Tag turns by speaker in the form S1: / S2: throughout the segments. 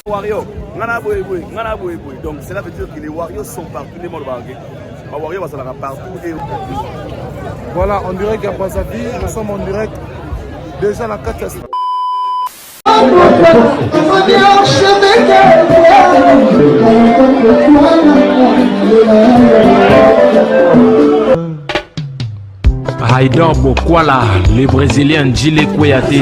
S1: Wario, donc cela veut dire que les Warriors sont partout, les mondes Wario va s'en partout.
S2: Voilà, on dirait qu'il n'y a pas à vie, nous sommes en direct déjà à la catastrophe.
S3: Haïdor Bokwala, le Brésilien Gilles Kouyaté.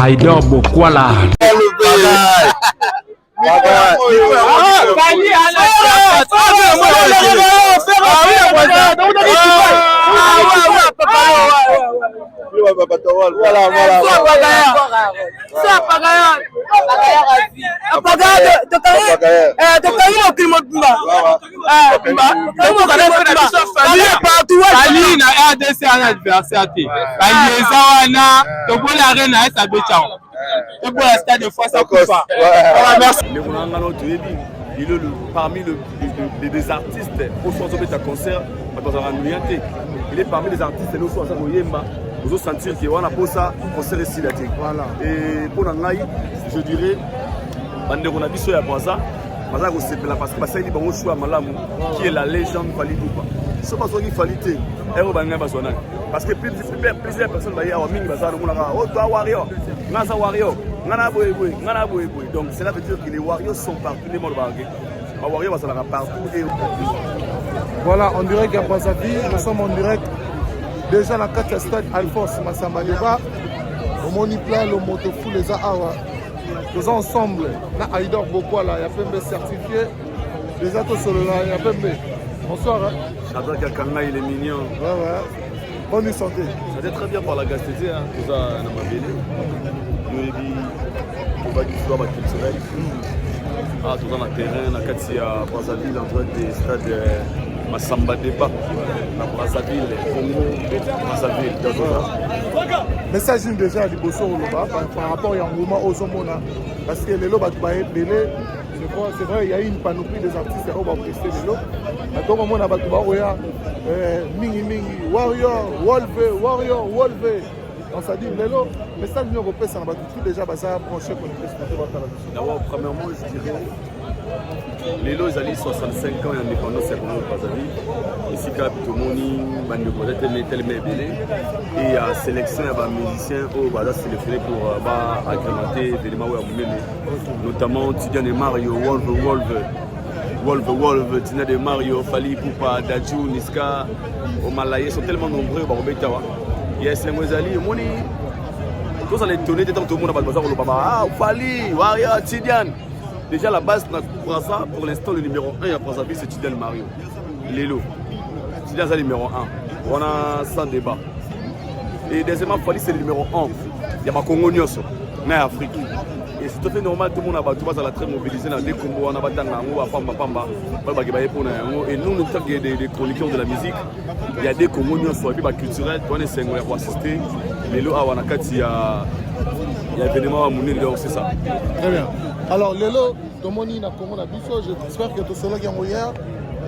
S3: Haïdor Bokwala.
S1: Parmi les artistes, concert, il est parmi les artistes et nous sommes sentir qu'il y a un concert ici. Et pour nous, je dirais, on a vu ça parce que qui est la légende Fally Ipupa. Ce pas qu'il fallait parce que plusieurs personnes donc cela veut dire que les Warriors sont partout, les mondes Warriors va s'en partout.
S2: Voilà, on dirait qu'il n'y a pas à vie, nous sommes en direct déjà à la catastrophe Alphonse Massamba Deba, au Moniplan, le Motofou, les Ahawa. Nous ensemble, na Haïdor Bokwala, il y a PMB certifié, les atos sur le il y a PMB. Bonsoir.
S1: J'adore quelqu'un, il est mignon.
S2: Ouais. Bonne santé.
S1: Ça fait très bien pour la gastésie, tout ça, dans ma ville. Nous, on va dire que c'est culturel. Tout dans le terrain, dans le Brazzaville, entre des stades Massamba Deba, la Brazzaville, Congo, Brazzaville.
S2: Message déjà du Bosso par rapport à un moment aux Omona. Parce que les lots c'est vrai, il y a eu une panoplie des artistes qui ont pressé les lots. À tout moment, on a Mingi, Warrior, Wolve. On s'est dit, les lots, mais ça, l'Union européenne, ça va tout déjà branché pour les
S1: d'abord, premièrement, je dirais, les lots, ils allaient 65 ans et indépendance, c'est pour nous, Brazzaville. Ici, tout le monde, et à sélection, il y a des musiciens qui sont sélectionnés pour agrémenter des éléments, notamment Tidiane et Mario, Wolve, Tina de Mario, Fally Ipupa, Dadju, Niska, Omalaye, sont tellement nombreux, yes, les Mozali, Moni, tous les étonnés, tout le monde a besoin de Fally, Warrior, Tidiane. Déjà la base pour ça, pour l'instant, le numéro 1 à Brazzaville, c'est Tidiane Mario. Lélo. Tidiane, c'est le numéro 1. On a sans débat. Et deuxièmement, Fally, c'est le numéro 1. Il y a ma Congo Nyos, mais Afrique. Et c'est tout à fait normal, tout le monde a très mobilisé dans des combos, on a battu Pamba. Et nous, nous sommes des chroniqueurs de la musique. Il y a des Congo Nyos, et puis culturel, on est 5 pour assister. Lélo, il y a événement à Mouni, c'est ça.
S2: Très bien. Alors, Lélo, Tomoni, j'espère que tout cela est en hier.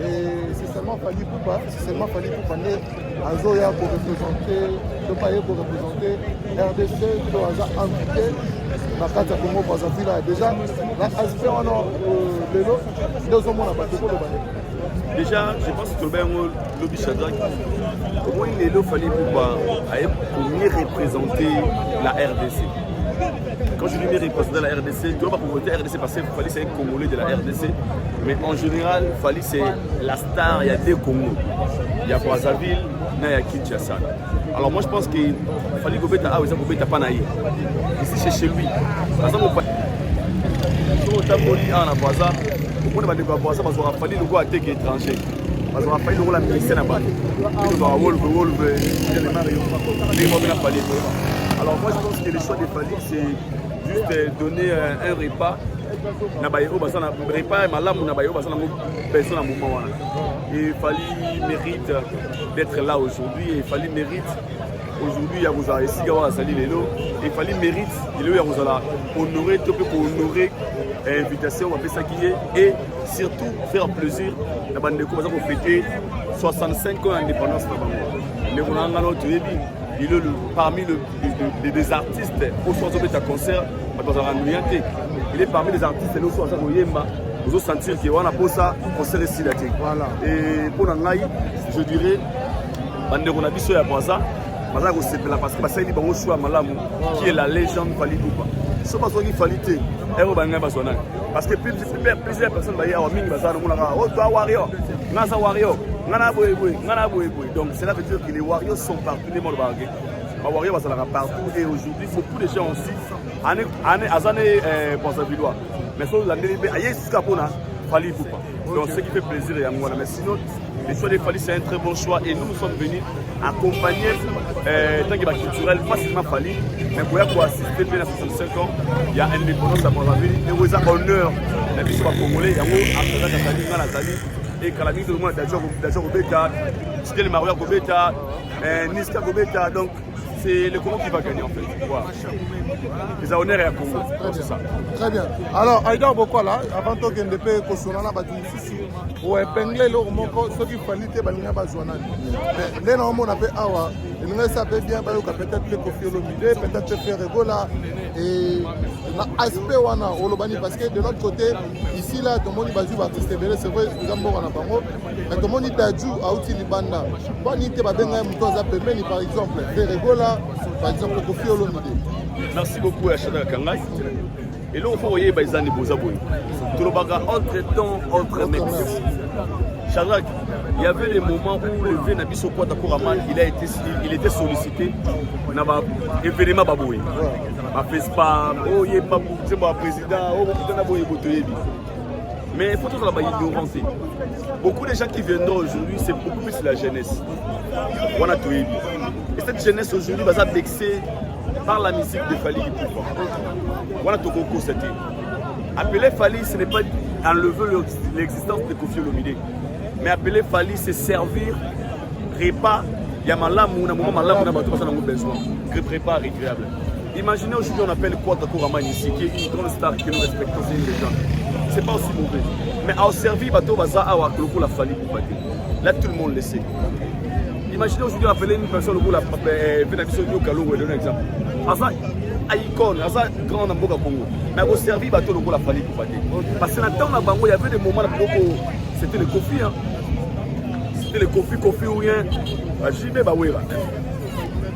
S2: Et c'est seulement Fally Ipupa, Azoya pour représenter, Topaye pour représenter, RDC, Toaza invité, la carte à Congo Brazzaville. Déjà, l'aspect en Lélo, nous avons un bateau de
S1: déjà, je pense que le lobby Shadrach, au moins Lélo Fally Ipupa a mieux représenter la RDC. Quand je dis mérite parce que dans la RDC, tu vois pas pour voter RDC parce que Fally c'est un Congolais de la RDC. Mais en général, Fally c'est la star, il y a deux Congos. Il y a Brazzaville, il y a Kinshasa. Alors moi je pense que Fally Gobeta, ah oui, ça Gobeta pas naïf. Ici c'est chez lui. Par exemple, au Tamboli, en Abaza, au point de Abaza, parce qu'on a fallu le goût à tes étrangers. Parce qu'on a fallu le goût à la ministère là-bas. Alors moi je pense que le choix de Fally c'est juste donner un repas. Et Fally mérite d'être là aujourd'hui. Et Fally mérite aujourd'hui, il y a vous ici, et Fally mérite, il y a vous honorer, tout peut honorer l'invitation, on va faire ça qui est, et surtout faire plaisir la bande de commencer pour fêter 65 ans d'indépendance. Mais on a un autre il est parmi les artistes au soir de concert, il est parmi les artistes au soir de vous sentir qu'on a pour ça concert ici.
S2: Voilà.
S1: Et pour l'anglais, je dirais, on a vu ça à ça. Parce que c'est un choix qui est la légende Fally Ipupa. Ce n'est pas ce qu'il fallait. Parce que plusieurs personnes donc cela veut dire que les Warriors sont partout, les Warriors sont partout et aujourd'hui beaucoup de gens aussi mais sur la Fally Ipupa. Donc ce qui fait plaisir et à moi. Mais sinon, le choix de Fally c'est un très bon choix et nous sommes venus accompagner tant qu'il est culturel facilement Fally. Mais pour assister bien à 65 ans, il y a une indépendance à Brazzaville et vous avez honneur la mission congolais. Il y a Nathalie et Kalami de moi Dajo Gobeta, Steel Maria Gobeta, Niska Gobeta. Donc c'est le Congo qui va gagner en fait. Voilà. Les honneurs et à Congo. C'est ça.
S2: Très bien. Alors, Aïda Bokwala, avant que je ne peux pas sonner ici, ou épingler le moko, ce qu'il fallait que balinga bazwana. Mais les noms on appelle awa, et nous ça peut bien peut-être le Koffi Olomide, peut-être faire Ebola et aspect wana olobani parce que de l'autre côté ici là tout le monde bazou artiste belé c'est vrai nous avons wana bango mais tout le monde tadju auti libanda. Bon ni te ba benga mutoza pemeni par exemple, faire Ebola par exemple Koffi Olomide.
S1: Merci beaucoup à Shadrack Kangai. Et là, on faut voyer Baïzani Bozaboui. Tout le bagarre entre temps, entre mecs. Shadrack, il y avait des moments où le vieux Nabiso Kwatakouraman, il était sollicité. On a événement Baboui. On fait spam, oh, il y a un président, oh, mais il faut tout la ignorancer. Beaucoup de gens qui viendront aujourd'hui, c'est beaucoup plus la jeunesse. On a tout élu. Et cette jeunesse aujourd'hui va être vexée par la musique de Fally Ipupa. Voilà tout beaucoup c'était. Appeler Fally, ce n'est pas enlever l'existence de Koffi Olomide. Mais appeler Fally, c'est servir repas. Il y a malamu, na moment malamu, na bateau, ça n'a pas besoin. Repas agréable. Imaginez aujourd'hui on appelle Kwatakouraman ici, qui est une grande star que nous respectons, c'est une légende. C'est pas aussi mauvais. Mais à servir bateau, baza awa koloko la Fally Ipupa. Là tout le monde le sait. Imaginez aujourd'hui appeler une personne au la Vénabiso Kalou, je donne un exemple. Asa icône, asa grand dans Boka Congo. Mais au service bateau le la Fally Ipupa. Parce que dans le temps il y avait des moments où c'était le Koffi, hein. C'était le Koffi ou rien. J'y vais bawera.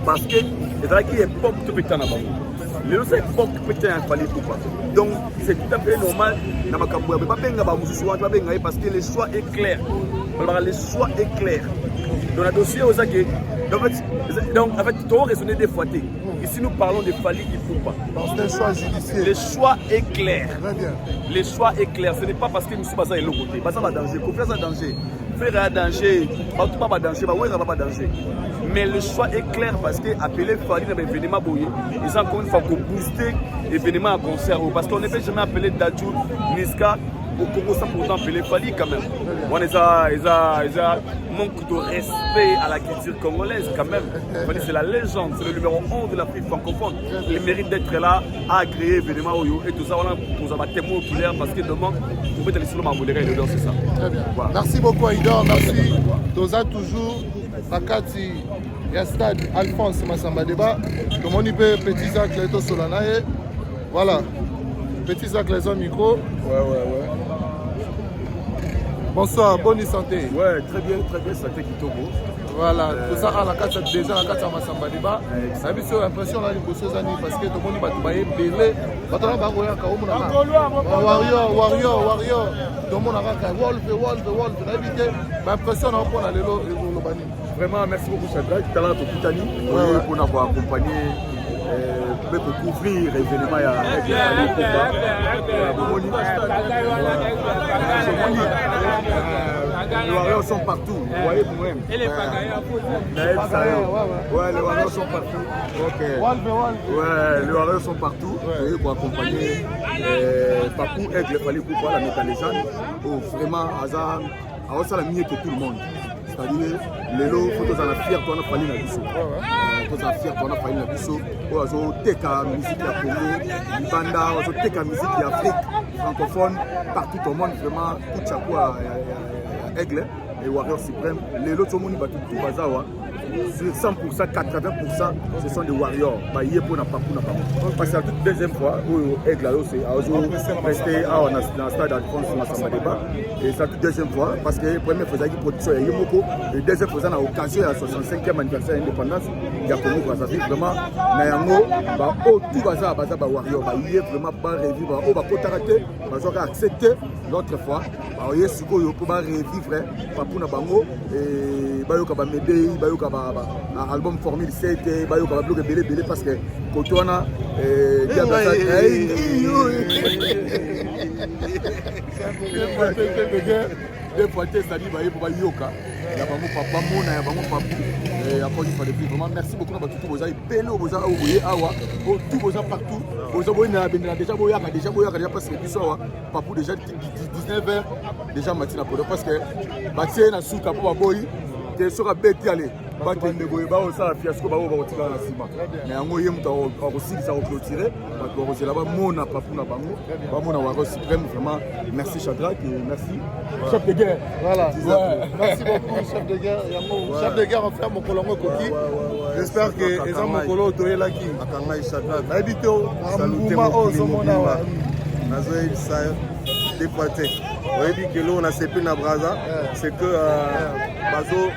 S1: Parce que c'est là qu'il y a époque tout petit en avant. Les autres époques petit en Fally Ipupa. Donc c'est tout à fait normal. Dans ma campagne, pas benga ba musuwa, pas benga parce que le choix est clair. Le choix est clair. Dans le dossier aux aguets. Donc, en fait, tu dois raisonner des fois. Ici, nous parlons de Fally Ipupa.
S2: C'est un choix judiciaire.
S1: Le choix est clair.
S2: Très bien.
S1: Le choix est clair. Ce n'est pas parce que nous sommes à l'autre côté. Ça va danger. Confiance à danger. Faire à danger. Pas danger. Pas danger. Mais le choix est clair parce que appeler Fally dans l'événement Boye, ils ont encore une fois booster l'événement à concert. Parce qu'on ne peut jamais appeler Dadju, Niska. Au Congo, sans pourtant appeler Fally quand même. On ils ont manque de respect à la culture congolaise quand même. Fally c'est la légende, c'est le numéro 11 de l'Afrique francophone. Il mérite d'être là à créer événement et tout ça. On a pour avoir témoin oculaire parce que demain, vous pouvez aller sur le Mamboulera et le c'est ça.
S2: Très bien. Voilà. Merci beaucoup Aïda, merci. Toza toujours, Nakati, Yastad, Alphonse Massamba Deba. Comme on y peut, petit Zach, Leto Solanae. Voilà. Petit Zach, les hommes micro.
S1: Ouais.
S2: Bonsoir, bonne santé.
S1: Ouais, très bien, santé Kitoko.
S2: Voilà, tout ça à la carte déjà la carte à Massamba débat. Ça veut dire impression là les choses ani parce que tout le monde va tuer belé. Batala ba roya ka omu na. Warrior. Tout le monde a ka wolf. La vite, impression on prend le bani.
S1: Vraiment merci beaucoup Shadrach, tout à l'heure pour Pitani pour nous avoir accompagné pour couvrir l'événement avec les Warriors sont partout, vous voyez vous-même. Et les Pagayas, ouais, les Warriors sont partout. Ouais, les Warriors sont partout. Pour accompagner Papou Aigle, Fali Koupa, la métallisane. Vraiment, Hazard, ça la mieux que tout le monde. C'est-à-dire, les lots, il faut que la fière, on a fallu la biseau. Il faut que la fière, on a fallu la biseau. On a teka musique à Congo, Banda, on a teka musique d'Afrique, francophone, partout au monde, vraiment, tout chapeau à Aigle et Warrior Suprême. Les lots, tout le monde va tout bazar. Sur 100%, 80%, ce sont des Warriors. Il y a pour Papou. Parce que c'est la toute deuxième fois où Aigle c'est resté dans le stade d'Alphonse Massamba débat. Et c'est la toute deuxième fois parce que la première fois, il y a une production à Yemoko. Et deuxième fois, on a l'occasion à la 65e anniversaire de l'indépendance. Il y a Congo Brazzaville. Vraiment, tout bazar Warrior. Il y a vraiment pas revivre. On va contracter, on va accepter l'autre fois. Il y a ce qu'on peut revivre Papou Nabango. Et il y a album Formule 7, il y a un bloc belé parce que quand on a des fois, c'est-à-dire pour Yoka, il y a papa Mona, il y a papa et après il fallait vraiment merci beaucoup à tout vos amis bello vos amis oublié awa tout vos amis partout vos amis déjà boya déjà parce que du soir Papou déjà 19h déjà matin pour parce que batie na souka pour boy que sera bête aller bakende boye ba osala fiasco ba okotika na sima mais yango ye muto akosilisa clôturer bato bakozela bamona Papou na bango bamona Warrior Suprême. Vraiment merci Shadrach et merci chef de guerre.
S2: Voilà, merci beaucoup chef de guerre. Chef de guerre on fait mon colongo Koki. J'espère que les gens mon colongo toyelaki akanga Shadrach habito amuma ozomona wa nazoe ça dépoté. On dit que l'on a CP na Braza c'est que bazo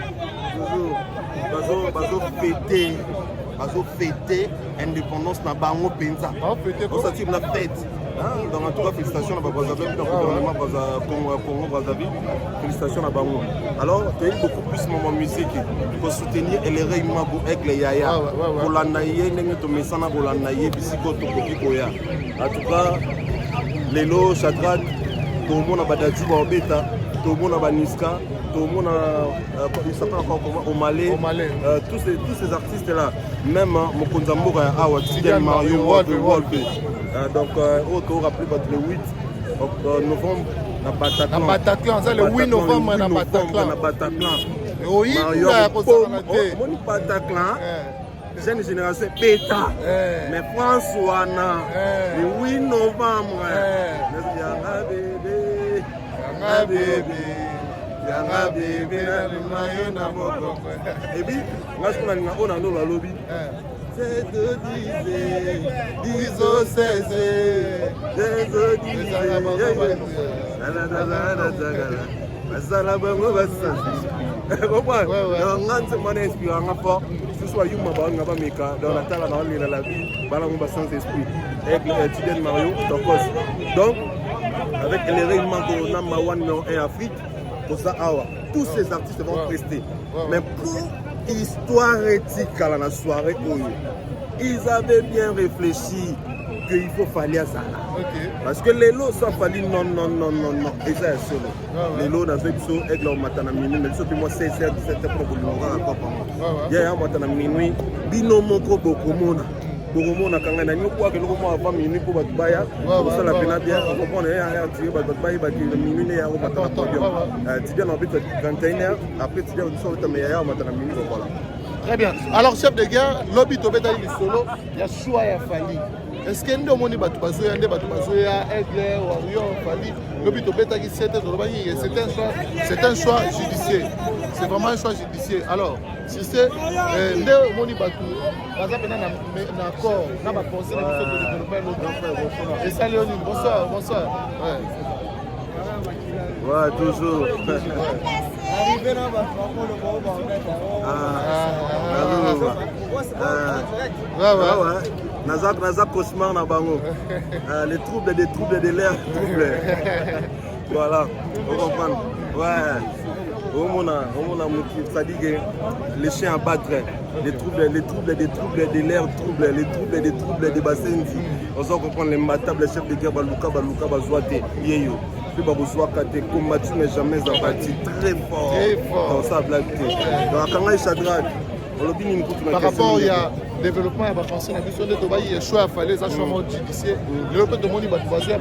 S2: fêter indépendance na bango penza. On s'attire la fête. Dans la tour félicitations à Brazzaville, dans le gouvernement Congo Brazzaville, félicitations à Bango. Alors, tu as beaucoup plus de musique pour soutenir les réunions pour Aigle Yaya. Pour la naïe, tu mets ça pour la naïe, puis si tu as en tout cas, les lots, Shadrach, tout le monde a Badadjou, Beta, tout le monde a Niska, tout le monde a au Malais, tous ces artistes-là, même Mokonza Mboka, Tidjane Mario, Wolf. Donc, on rappelle le 8 novembre à Bataclan. C'est le 8 novembre à Bataclan. Oui, mon Bataclan, jeune génération Péta. Mais François, le 8 novembre, et puis, on a nos lobby. C'est de 10 au 16, c'est de 10 donc, avec les règlements qu'on a Mawan et Afrique, tous ces artistes vont prester. Mais pour histoire éthique à la soirée, ils avaient bien réfléchi qu'il faut falloir à ça. Parce que les lots sont fallu non. Et ça est solo. Les lots dans ce sont avec leur matin à minuit, mais surtout moi 16h, 17h pour le moment à quoi il y a un matin à minuit, binomo beaucoup mona. Bouromona kanga na nyoko ke loko avant minuit pour batbaya pour ça la pena bien on comprend ya tirer batbaya ba minuit ya au matin podium tirer en but 21h après tirer au son mais ya au matin minuit voilà. Très bien. Alors chef de guerre lobby to beta ni solo ya choix ya Fali. Est-ce que ndo moni batu bazo ya Aigle Warrior Fali lobby to beta ki c'est un choix judiciaire. C'est vraiment un choix judiciaire. Alors si c'est ndo moni batu baza pena na accord na ba conseil de développer et ça Léonie bonsoir. Ouais, toujours.
S4: Naza cauchemar na bango. Les troubles de l'air, troubles. Voilà, vous comprenez. Ouais. C'est-à-dire que les chiens à battre, les troubles de l'air, les troubles des bassins. On s'en comprend les matables, les chefs de guerre, Baluka, Bazoate, Yeyo. Puis Baboussouakate, combattu mais jamais abattu. Très fort. Dans sa blague. Donc, quand il s'adresse,
S2: par rapport il y a développement il y a pensé la mission de Tobaï il choix fallait ça changement judiciaire le peu de monde va basé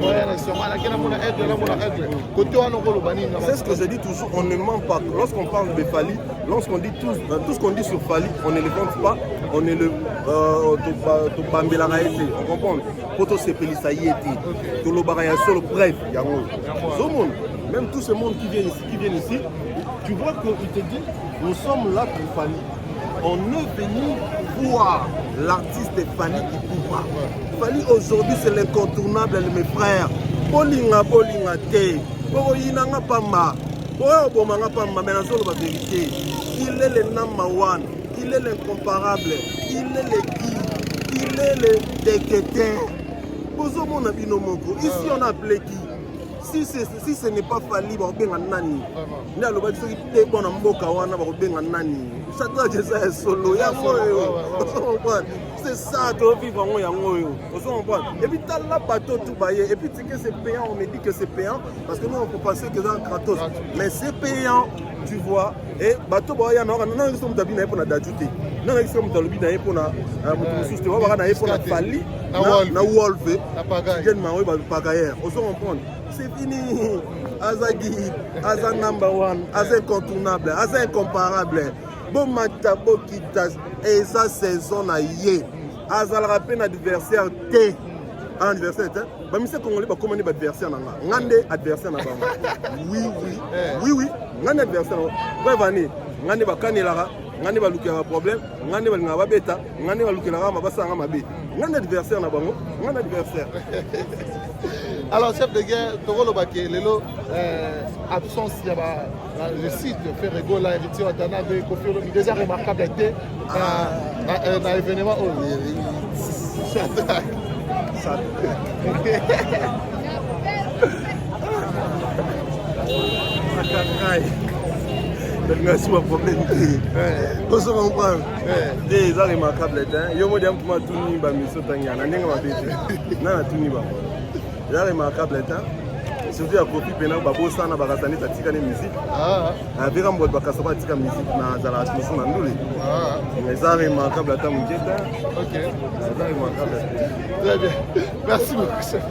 S4: c'est ce que je dis toujours, on ne ment pas. Lorsqu'on parle de Fali, lorsqu'on dit tout ce qu'on dit sur Fali, on ne le vante pas, on ne le on comprend. Poto sepelisa yeti to lo baraya solo bref yango zomon même tout ce monde qui vient ici tu vois qu'il te dit nous sommes là pour Fali. On est venu voir l'artiste Fali Ipupa. Fali aujourd'hui c'est l'incontournable mes frères. Bolinga te. Boyinanga pamba. Boyobomanga pamba mais nazo la vérité. Il est le number one, il est l'incomparable, il est le qui, il est le déquêteur. Bozo mon abino moko. Ici on a appelé qui? Si ce n'est pas Fali, on va bien nani. Ni aloba soki te bona mboka wana ba benga nani. Chacun de ça est solo. C'est ça to vivre en yango yo. Et puis t'as là bateau tout baillé et puis tu sais que c'est payant, on me dit que c'est payant parce que nous on peut penser que c'est gratos. Mais c'est payant, tu vois. Et bateau boya non ils sont tabina pour na d'ajouter. Non ils sont tabina pour na mutu tu vois na pour na Fali na Wolf. Na pagaille. Gen mawe ba pagaille. On se comprend. C'est fini. Azagi, Aza number one, Aza incontournable, Aza incomparable. Bon matabo kitas et sa saison na yé. Aza la rappel adversaire T. Adversaire T. Bah monsieur congolais bah comment on dit adversaire nanga. Ngande adversaire nanga. Oui. Ngande adversaire. Bah vani. Ngande bah kanelara. Ngande bah luka problème. Ngande bah ngaba beta. Ngande bah luka la mabasa ngama be. Ngande adversaire na bango. Ngande adversaire.
S2: Alors, chef de guerre, Toro Baké, Lelo, absence, il y a le site Ferrego, là, héritier Watana, de Kofi Olomide, déjà remarquable été dans l'événement.
S4: Merci pour problème. On se comprend. Des arts remarquables. Yo mo diam kuma tuni ba miso tangana nenga ba bete. Na tuni ba. Là remarquable surtout à Kofi Pena babo sana bakasani tatika ni musique avec un mode bakasaba tatika musique na zala attention na ndule mais ça remarquable ta mujeta.
S2: OK,
S4: ça remarquable.
S2: Très bien, merci beaucoup chef.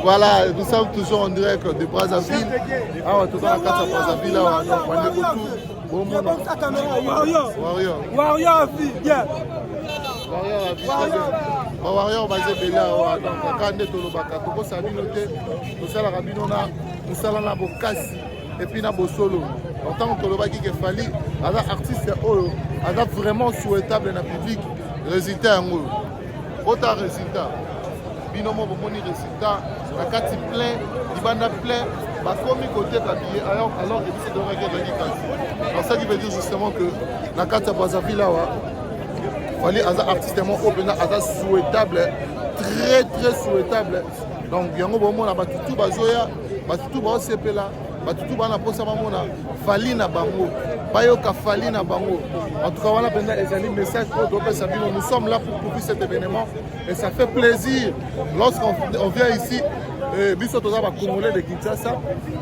S2: Voilà, nous sommes toujours en direct de Brazzaville. Ah, on est toujours à Brazzaville là, donc on est autour. Bon monde. Warrior bien. Warrior basé Bela donc quand on tolobaka toko sabino te tosala rabino na musala na bokasi et puis na bosolo en tant que tolobaki ke Fali ala artiste oyo ala vraiment souhaitable na public résultat yango autant résultat bino mo bomoni résultat na kati plein libanda plein bakomi côté papier alors que c'est de regarder kati donc ça qui veut dire justement que na kati ya Brazzaville là Fali aza artistement open aza souhaitable très souhaitable donc yango bomona batutu bazoya batutu ba sepela batutu bana posa bamona Fali na bango bayoka Fali na bango en tout cas voilà pendant les années message pour Dopé Sabino nous sommes là pour couvrir cet événement et ça fait plaisir lorsqu'on vient ici biso toza ba congolais de Kinshasa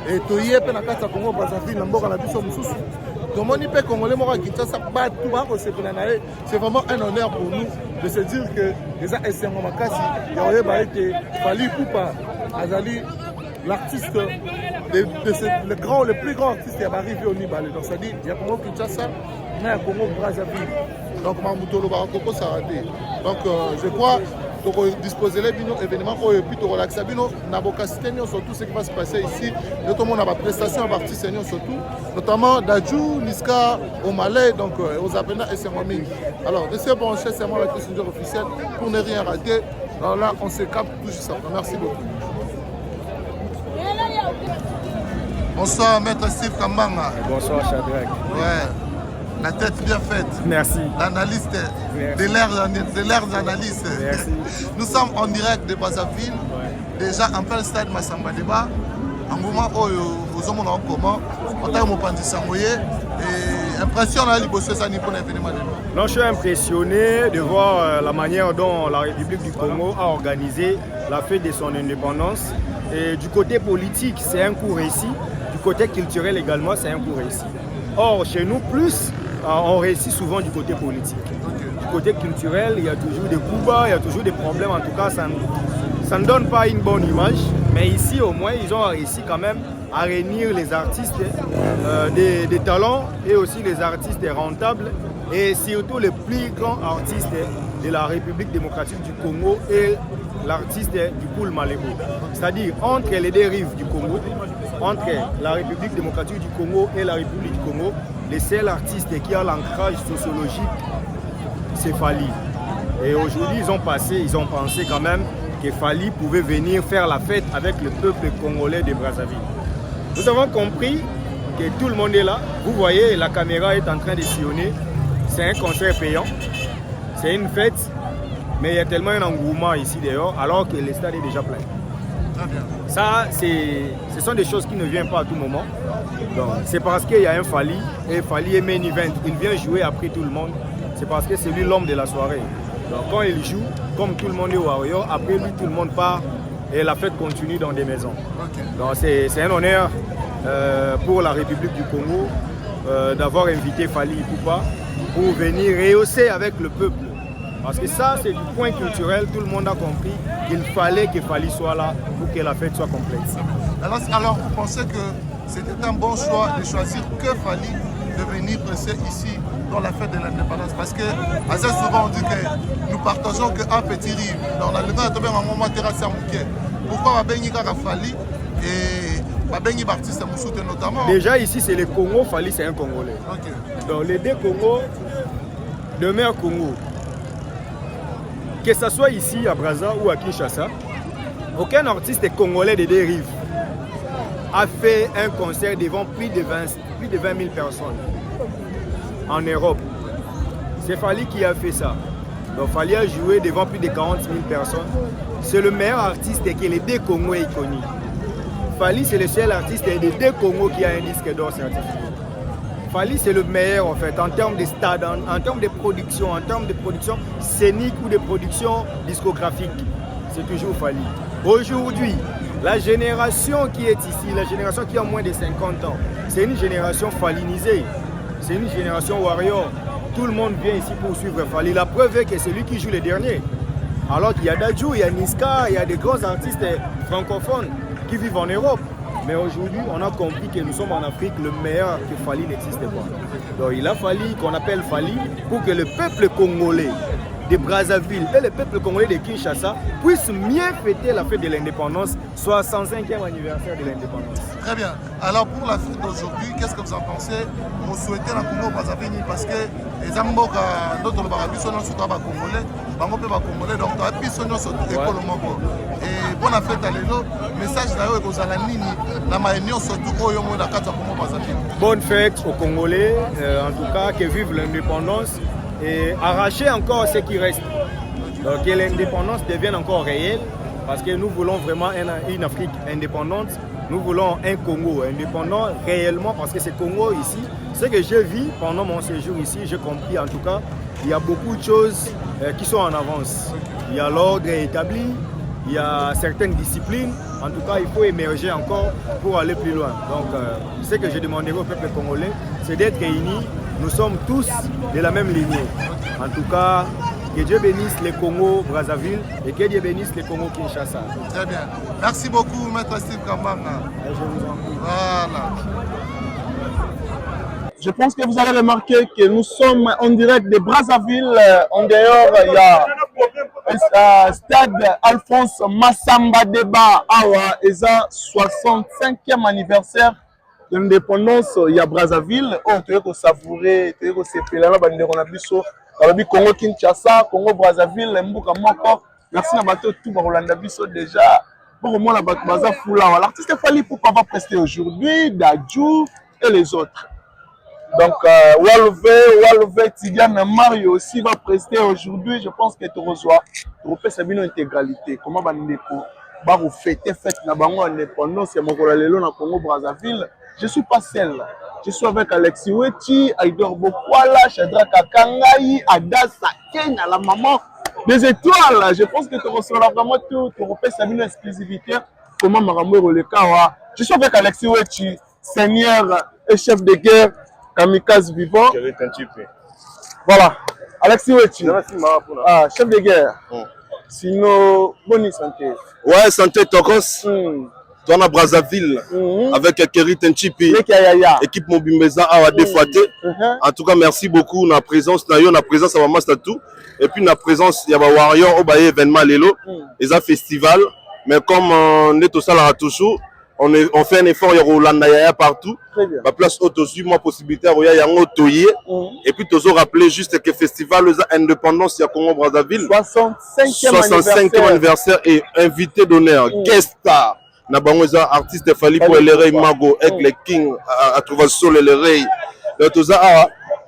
S2: et toyé pe na kata Congo Brazzaville na mboka na biso mususu. Tomoni pe congolais moko Kinshasa batu ba ko sepela na ye c'est vraiment un honneur pour nous de se dire que les esengo makasi ya oyeba ete Fali Ipupa azali l'artiste le plus grand artiste qui est arrivé au Nibale donc ça dit il y a Congo Kinshasa mais il y a Congo Brazzaville donc mamutolo ba koko sarade donc je crois pour disposer les événements et puis pour relaxer bino nabokasiteni surtout ce qui va se passer ici notamment on a prestation à artistes surtout notamment Dadju Niska au Malais donc aux Apena et c'est Mami alors restez branchés c'est moi avec le messenger officiel pour ne rien rater alors là on se capte tout juste après merci beaucoup. Bonsoir, maître Steve Kambanga.
S5: Bonsoir, Shadrach.
S2: Ouais, la tête bien faite.
S5: Merci.
S2: L'analyste de l'air d'analyste.
S5: Merci.
S2: Nous sommes en direct de Brazzaville, déjà en plein stade Massamba Débat. En moment où vous avez en commun, en tant que et impression à l'Ibosé, ça n'est pas un événement.
S5: Non, je suis impressionné de voir la manière dont la République du Congo a organisé la fête de son indépendance. Et du côté politique, c'est un coup réussi. Du côté culturel également, c'est un coup réussi. Or, chez nous, plus, on réussit souvent du côté politique. Du côté culturel, il y a toujours des coups bas, il y a toujours des problèmes. En tout cas, ça ne donne pas une bonne image. Mais ici, au moins, ils ont réussi quand même à réunir les artistes des talents et aussi les artistes rentables et surtout les plus grands artistes de la République démocratique du Congo et l'artiste du Poul Malébo. C'est-à-dire entre les deux rives du Congo, entre la République démocratique du Congo et la République du Congo, les seuls artistes qui ont l'ancrage sociologique, c'est Fally. Et aujourd'hui, ils ont pensé quand même que Fally pouvait venir faire la fête avec le peuple congolais de Brazzaville. Nous avons compris que tout le monde est là. Vous voyez, la caméra est en train de sillonner. C'est un concert payant. C'est une fête. Mais il y a tellement un engouement ici dehors, alors que le stade est déjà plein. Ça, ce sont des choses qui ne viennent pas à tout moment. C'est parce qu'il y a un Fally, et Fally est main event. Il vient jouer après tout le monde. C'est parce que c'est lui l'homme de la soirée. Donc quand il joue, comme tout le monde est au Warrior, après lui tout le monde part et la fête continue dans des maisons. Donc c'est un honneur pour la République du Congo d'avoir invité Fally Ipupa pour venir rehausser avec le peuple. Parce que ça, c'est du point culturel, tout le monde a compris qu'il fallait que Fally soit là pour que la fête soit complète.
S2: Alors vous pensez que c'était un bon choix de choisir que Fally de venir presser ici dans la fête de l'indépendance? Parce que assez souvent on dit que nous partageons qu'un petit rive. Dans la légende, on a un moment terrassé à Mouké. Pourquoi on a béni Fally et on a béni Baptiste Moussouté notamment?
S5: Déjà ici, c'est le Congo, Fally c'est un Congolais. Donc les deux Congos demeurent Congo. Que ce soit ici à Brazza ou à Kinshasa, aucun artiste congolais des deux rives a fait un concert devant plus de 20 000 personnes en Europe. C'est Fally qui a fait ça. Donc Fally a joué devant plus de 40 000 personnes. C'est le meilleur artiste que les deux Congos aient connu. Fally, c'est le seul artiste des deux Congos qui a un disque d'or certifié. Fally, c'est le meilleur en fait, en termes de stade, en termes de production, scénique ou de production discographique. C'est toujours Fally. Aujourd'hui, la génération qui est ici, la génération qui a moins de 50 ans, c'est une génération fallinisée. C'est une génération warrior. Tout le monde vient ici pour suivre Fally. La preuve est que c'est lui qui joue les derniers. Alors qu'il y a Dadju, il y a Niska, il y a des grands artistes francophones qui vivent en Europe. Mais aujourd'hui, on a compris que nous sommes en Afrique, le meilleur que Fally n'existe pas. Donc il a fallu qu'on appelle Fally pour que le peuple congolais de Brazzaville et le peuple congolais de Kinshasa puissent mieux fêter la fête de l'indépendance, 65e anniversaire de l'indépendance.
S2: Très bien. Alors pour la fête d'aujourd'hui, qu'est-ce que vous en pensez? Vous souhaitez la Congo Brazzaville parce que les Amboka, d'autres Barabis sont surtout Congolais, Congolais, donc ils sont surtout école et bonne fête à l'élo. Message d'ailleurs que vous avez la manière surtout au Yomo la carte Congo Brazzaville.
S5: Bonne fête aux Congolais, en tout cas, que vivent l'indépendance et arracher encore ce qui reste. Donc que l'indépendance devienne encore réelle, parce que nous voulons vraiment une Afrique indépendante. Nous voulons un Congo indépendant réellement, parce que ce Congo ici, ce que j'ai vu pendant mon séjour ici, j'ai compris en tout cas, il y a beaucoup de choses qui sont en avance. Il y a l'ordre établi, il y a certaines disciplines. En tout cas, il faut émerger encore pour aller plus loin. Donc, ce que je demanderai au peuple congolais, c'est d'être réunis. Nous sommes tous de la même lignée. En tout cas, que Dieu bénisse les Congo Brazzaville et que Dieu bénisse les Congo Kinshasa.
S2: Très bien. Merci beaucoup, Maître Steve Kambanga.
S5: Je vous en prie.
S2: Voilà.
S6: Je pense que vous avez remarqué que nous sommes en direct de Brazzaville. En dehors, il y a stade Alphonse Massamba Débat Awa, et ça 65e anniversaire de l'indépendance. Il y a Brazzaville. On peut savourer, on peut Congo Kinshasa, Congo Brazzaville, Mbuka Moko. Merci à bateau tout Rolanda Bisso déjà. Bon, moi, la Baza Foula, l'artiste Fali Poupa va prester aujourd'hui, Dadju et les autres. Donc, Walove, Tidiane Mario aussi va prester aujourd'hui. Je pense que tu reçois une intégralité. Comment va nous fêter fête na bango indépendance et mon lelo na Congo Brazzaville. Je suis pas seul. Je suis avec Alexis Wechi, Aïdor Bokwala, Chadra Kakangai, Adasa Kenya, la maman des étoiles. Je pense que tu recevras vraiment tout. Tu repères une exclusivité. Comment Maramou le Kawa. Je suis avec Alexis Wechi, seigneur et chef de guerre. Kamikaze vivant. Voilà. Alexis Wechi. Ah, chef de guerre. Sinon, bonne santé.
S4: Ouais, santé Tokos. Toi, on a Brazzaville. Avec Kerry Tenchipi. Équipe Mobimbeza à Défaté. En tout cas, merci beaucoup. La présence, la présence à Maman Statou. Et puis, la présence, il y a un Warrior au Baye événement Lelo. Ils ont festival. Mais comme on est au Salara toujours. On fait un effort, il y a Roland partout. La place Autosu, moi, possibilité, il y a un Otoye. Et puis, toujours rappeler juste que le festival Indépendance, il y a Congo Brazzaville. 65e anniversaire et invité d'honneur. Guest star. Nabangoza, artiste Fali pour les Rey Mago, avec les King, à trouver Sol et les Rey.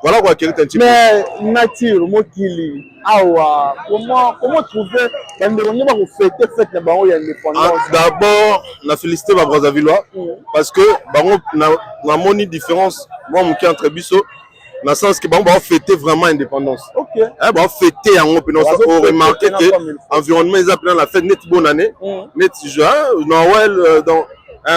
S4: Voilà quoi,
S6: mais nature, Mokili, Awa, comment trouver
S4: d'abord, on a félicité ma Brazzavillois parce que on a une différence, moi, mon entre Bisso, dans le sens que on va fêter vraiment l'indépendance. Ok. On va fêter en open. On remarque que l'environnement est appelé la fête net bonne année, net juin, Noël,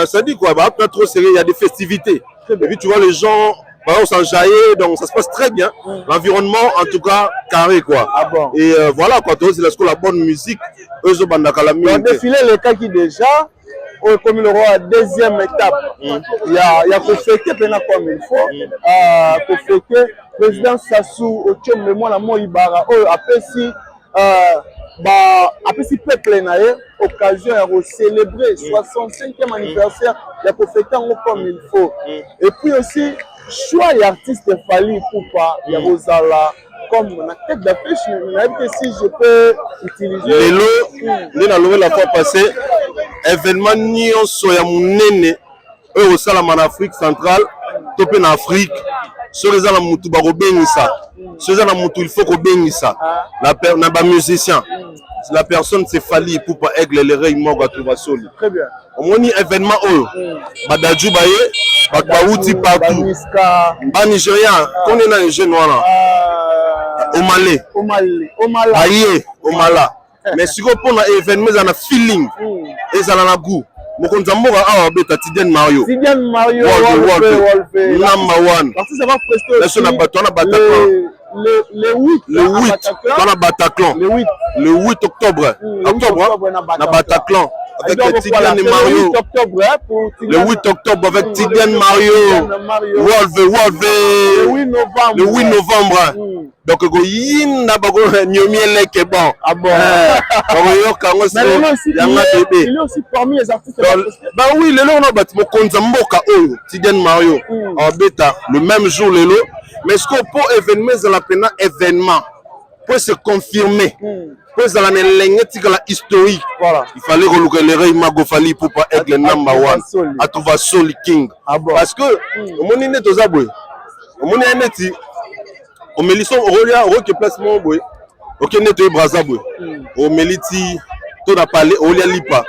S4: ça dit quoi, pas trop sérieux, il y a des festivités. Et puis tu vois les gens. On s'enjaille, donc ça se passe très bien. L'environnement, en tout cas, carré quoi. Ah bon. Et voilà quoi, c'est la bonne musique. Eux, ils ont
S6: défilé les cas qui déjà, comme il aura deuxième étape. Il y a pour fêter comme il faut. Pour fêter, président Sassou, au Tchom, moi, la Moïbara, après si peuple na occasion de célébrer 65e anniversaire, il y a pour fêter comme il faut. Et puis aussi, choix l'artiste Fali Poupa, il y a Rosala, comme la tête d'affiche, si je peux utiliser.
S4: Lélo, la fois passée, événement Nyon Soya Mounene, eux au Salam en Afrique centrale, topé en Afrique, sur les gens Moutou Barobénissa, sur les gens Moutou il faut qu'on bénissa, la musicien. La personne c'est Fali Poupa Aigle les Rey Moga trouva soli. Très bien. Au moins événement Badadju Baye, Bakbaouti partout. Ba Nigérien, qu'on est dans les jeunes noirs. Au Malais. Au Mala. Mais si on prend un événement, ça a un feeling et ça a un goût. Mokonzamboga awa beta Tidiane Mario.
S6: Tidiane Mario.
S4: Wolfe. Number one.
S6: Parce que ça va prester. Le 8.
S4: Dans la Bataclan. Le 8 octobre. Na Bataclan. Avec Tidiane Mario. Le 8 octobre avec Tidiane Mario. Wolfe. Le 8 novembre. Donc, il y a bon. Ah bon.
S6: Il est aussi parmi les artistes.
S4: Bah oui, Lelo, on a battu Mokonzamboka, Tidiane Mario, en bêta, le même jour, Lelo. Mais ce qu'on peut événement, c'est la peine événement. Pour se confirmer. Pour se la historique. Voilà. Il fallait relouer les Rey Mago Fali pour pas être le number one. À trouver Soli King. Parce que, au monde est aux aboués. Au monde est au Mélisson, au Rolia, au Roque Placement, au Keneto Brazzaville, au Meliti, tout n'a pas au Lipa,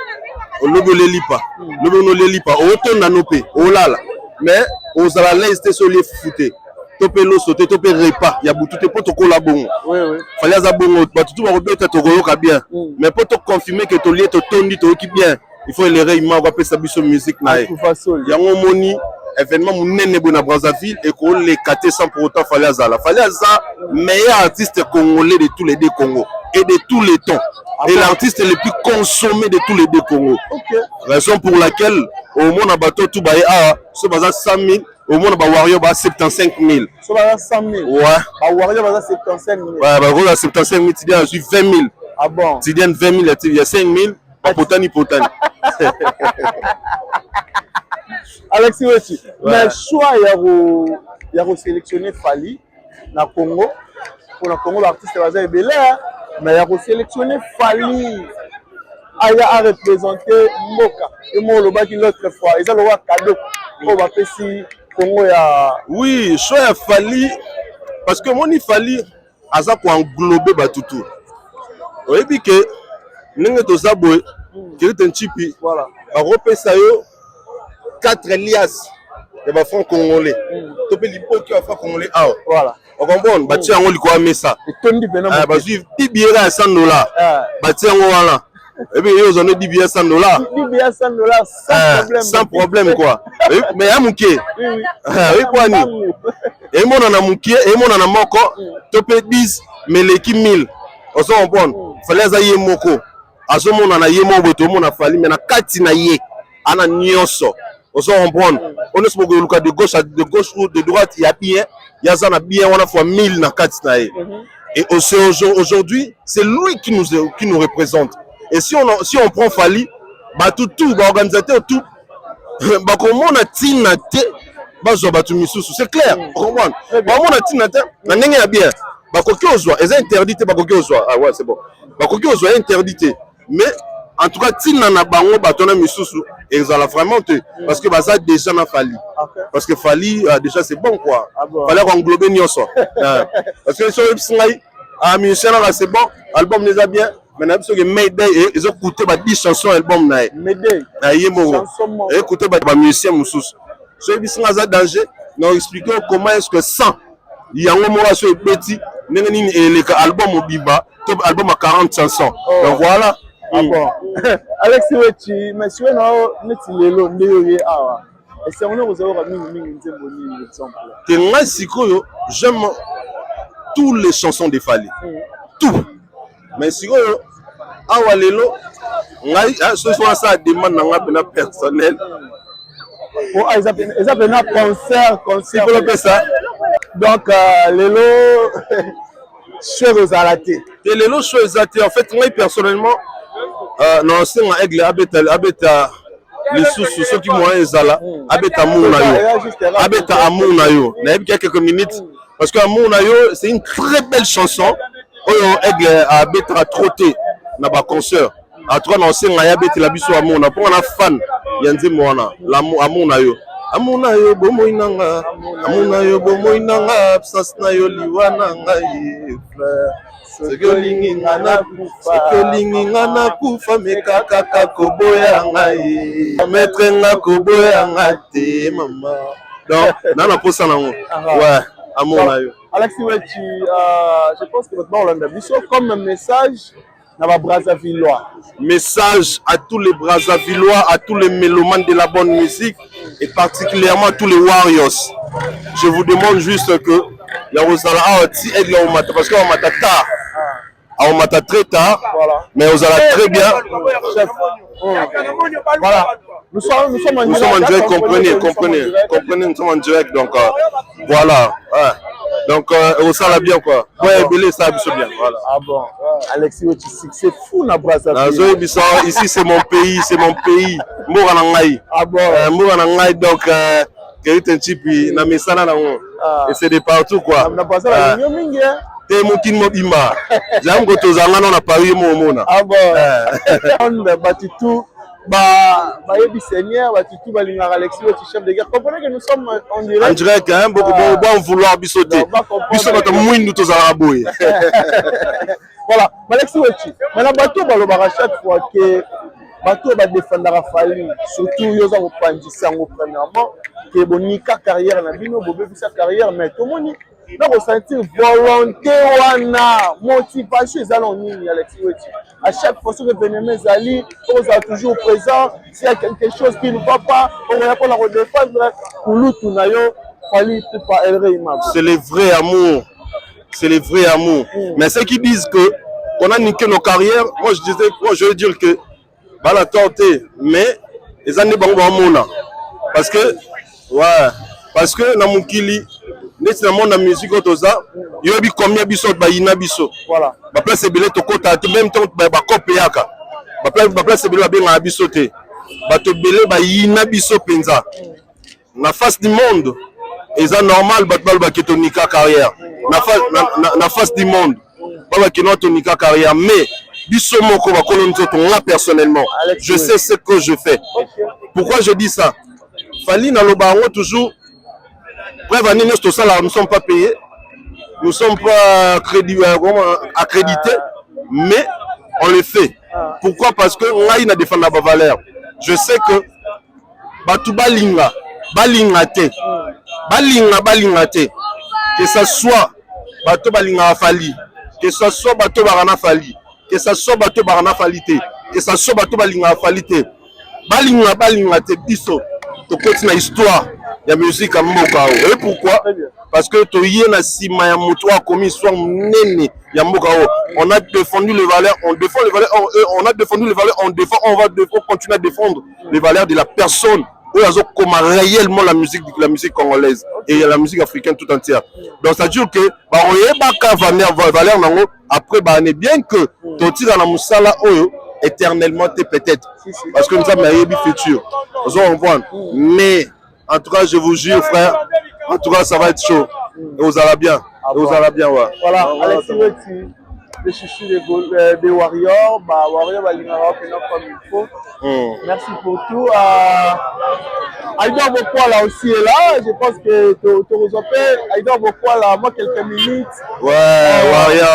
S4: au Lobo Lipa, Lobo Lipa, au Ton Nanopé, au Lala. Mais aux Alalais, c'était sur les foutés. Topé l'eau sauté, topé repas, il y a beaucoup de potes au colabon. Fallait à bon, tout va remettre au Roca bien. Mais pour te confirmer que ton lieu, ton ton qui bien, il faut les Rey Mago appeler sa musique. Il y a un moni. Événement Mounene Bona Brazzaville et qu'on les caté sans pour autant Fali Azala. Fali Azala, meilleur artiste congolais de tous les deux Congos et de tous les temps. Et l'artiste le plus consommé de tous les deux Congos. Raison pour laquelle au monde à bateau tout bail ce bazar 100 000, au monde à Warrior bas 75 000.
S6: Ce bazar 100 000. Ouais. À Warrior bazar 75 000.
S4: Ouais, bah gros 75 000, Tidiane a su 20 000.
S6: Ah bon.
S4: Tidiane 20 000, il y a 5 000. Potani.
S6: Alexis Wechi, mais choix il y a sélectionné Fali na Congo. Pour le Congo, l'artiste va être belé, mais il y a sélectionné Fali aya a représenté Mboka et moi le baki l'autre fois ils ont le cadeau on va passer Congo ya
S4: oui choix Fally parce que mon Fally aza ko englober batutu oyebi ke ndenge toza boye kirite nchipi
S6: voilà
S4: bakopesa yo 4 liasses ya bafranc congolais to mpe liboki ya bafranc congolais awa
S6: voilà
S4: okomprendre batie yango likolo ya mesa
S6: etondi pena
S4: bazwi 10 billets ya $100 batie yango wana ebi yo ozana 10 billets ya $100
S6: 10 billets ya $100
S4: sans problème quoi mais ya muke oui kwani emonana muke emonana moko to mpe 10 meleki 1000 ozo comprendre fallait aza ye moko azomonana ye moko boye tomona Fally mais na kati na ye ana nyonso ozo comprendre on est supposé luka de gauche ou de droite il y a bien il y a ça na bien on a fois 1000 na kati na ye et aujourd'hui c'est lui qui nous représente et si on prend Fally ba tout ba organisateur tout ba komona tina te bazwa batu misusu c'est clair comprendre ba mona tina te na ndenge ya bien ba koki ozwa eza interdit ba koki ozwa ah ouais c'est bon ba koki ozwa interdit mais en tout cas tina na bango batona misusu ezala vraiment te parce que baza déjà na Fally parce que Fally déjà c'est bon quoi Fally ko englober nyonso parce que sur ngai musicien là c'est bon album déjà bien mais na biso que Mayday ils ont coûté 10 chansons album na
S6: Mayday
S4: yemo écoutez ba musicien mususu so biso ngaza danger non expliquer comment est-ce que 100 yango mo so petit ndenge nini eleka album obiba top album à 40 chansons donc voilà.
S6: Ah bon. Alexis Wechi, monsieur no neti lelo ndeyo ye awa. Et c'est on vous avoir mingi nzembo ni exemple.
S4: Que moi sikoyo j'aime tous les chansons de Fally. Tout. Mais sikoyo awa lelo ngai ce soit ça demande na nga personnel.
S6: Bon, ils appellent un concert.
S4: Pour le ça.
S6: Donc lelo chose à la tête.
S4: Et lelo chose à tête en fait moi personnellement non c'est un aigle abeta les sous ceux qui m'ont ezala abeta amour na yo abeta amour na yo na quelques minutes parce que amour na yo c'est une très belle chanson oyo aigle abeta trotter na ba concert à trois non c'est un abeta la biso amour na pour na fan ya nzimo wana l'amour amour na yo bomoy nanga amour na yo bomoy nanga absence na yo liwana ngai frère sekolingi ngana kufa mekaka koboya ngai maître nga koboya ngate mama donc nana posa nango ouais amour na yo
S6: Alexis Wechi je pense que maintenant on a biso comme un message na ba Brazzavillois
S4: message à tous les Brazzavillois à tous les mélomanes de la bonne musique et particulièrement à tous les Warriors je vous demande juste que ya ozala ti aigle au matin parce que au matin tard on mata très tard mais vous allez très bien
S6: chef voilà nous sommes en
S4: direct comprenez nous sommes en direct donc voilà ouais. Donc on s'en bien quoi ouais belé ça bien voilà
S6: ah bon Alexis Wechi succès fou na Brazzaville
S4: ici c'est mon pays mboka na ngai
S6: ah bon
S4: mboka na ngai donc Kirite Nchipi na mesana na ngo et c'est de partout quoi
S6: na Brazzaville yo mingi
S4: te mokini mobimba jam ko tozanga na Paris mo mona
S6: ah bon on batitu yebi seigneur batitu balingaka Alexis Wechi chef de guerre comprenez que nous sommes en direct
S4: hein beaucoup bon vouloir bisoter biso bato mwindu tozala boye
S6: voilà Alexis Wechi mais na bato balobaka chaque fois que bato badefendaka Fally surtout yoza kopandisa yango premièrement que bonika carrière na bino bobebisa carrière mais tomoni na ressentir volonté wana motivation ezala nini Alexis Wechi à chaque fois que Benjamin ezali on est toujours présent s'il y a quelque chose qui ne va pas on va pas la redéfendre kulutu na yo Fally pour pas errer imam
S4: c'est le vrai amour mais ceux qui disent que on a niqué nos carrières moi je veux dire que bala torté mais les années bango mona parce que ouais parce que na mukili neti na monde na musique otoza yobi combien biso ba ina biso
S6: voilà
S4: ba place belé to kota même temps ba copé yaka ba place belé ba benga biso te ba to belé ba ina biso penza na face du monde eza normal ba ba ketonika carrière na face du monde ba kinoto nika carrière mais
S7: Bissomoko va coloniser moi personnellement. Je sais ce que je fais. Pourquoi je dis ça? Fali na lobango toujours. Bref, nous ne sommes pas payés. Nous ne sommes pas accrédités. Mais on le fait. Pourquoi? Parce que là, il a défendu la valeur. Je sais que Batu Balinga, Balingate, que ce soit Batu Balinga Fali, que ce soit Batu Barana Fali, que ce soit Batu Barana Falite, que ce soit Batu Balinga Falite, Balingate, Bisso, tu continues l'histoire de la musique à Mokao. Et pourquoi? Parce que tu y a Sima Yamotoa comme histoire nene Yamokao. On a défendu les valeurs, on défend les valeurs, on a défendu les valeurs, on défend, on va continuer à défendre les valeurs de la personne. Comme réellement la musique congolaise et la musique africaine tout entière. Donc ça veut dire que après bien que tu tires dans la moussala éternellement peut-être parce que nous avons un futur. Mais en tout cas je vous jure frère, en tout cas ça va être chaud et vous allez bien. Vous allez bien ouais.
S6: Voilà, Alexis Weti, le chouchou des Warriors, Warriors va comme il faut. Merci pour tout. Aïdor Bokwala aussi est là. Je pense que tu reçois Aïdor Bokwala, moi quelques minutes.
S7: Ouais, Walve.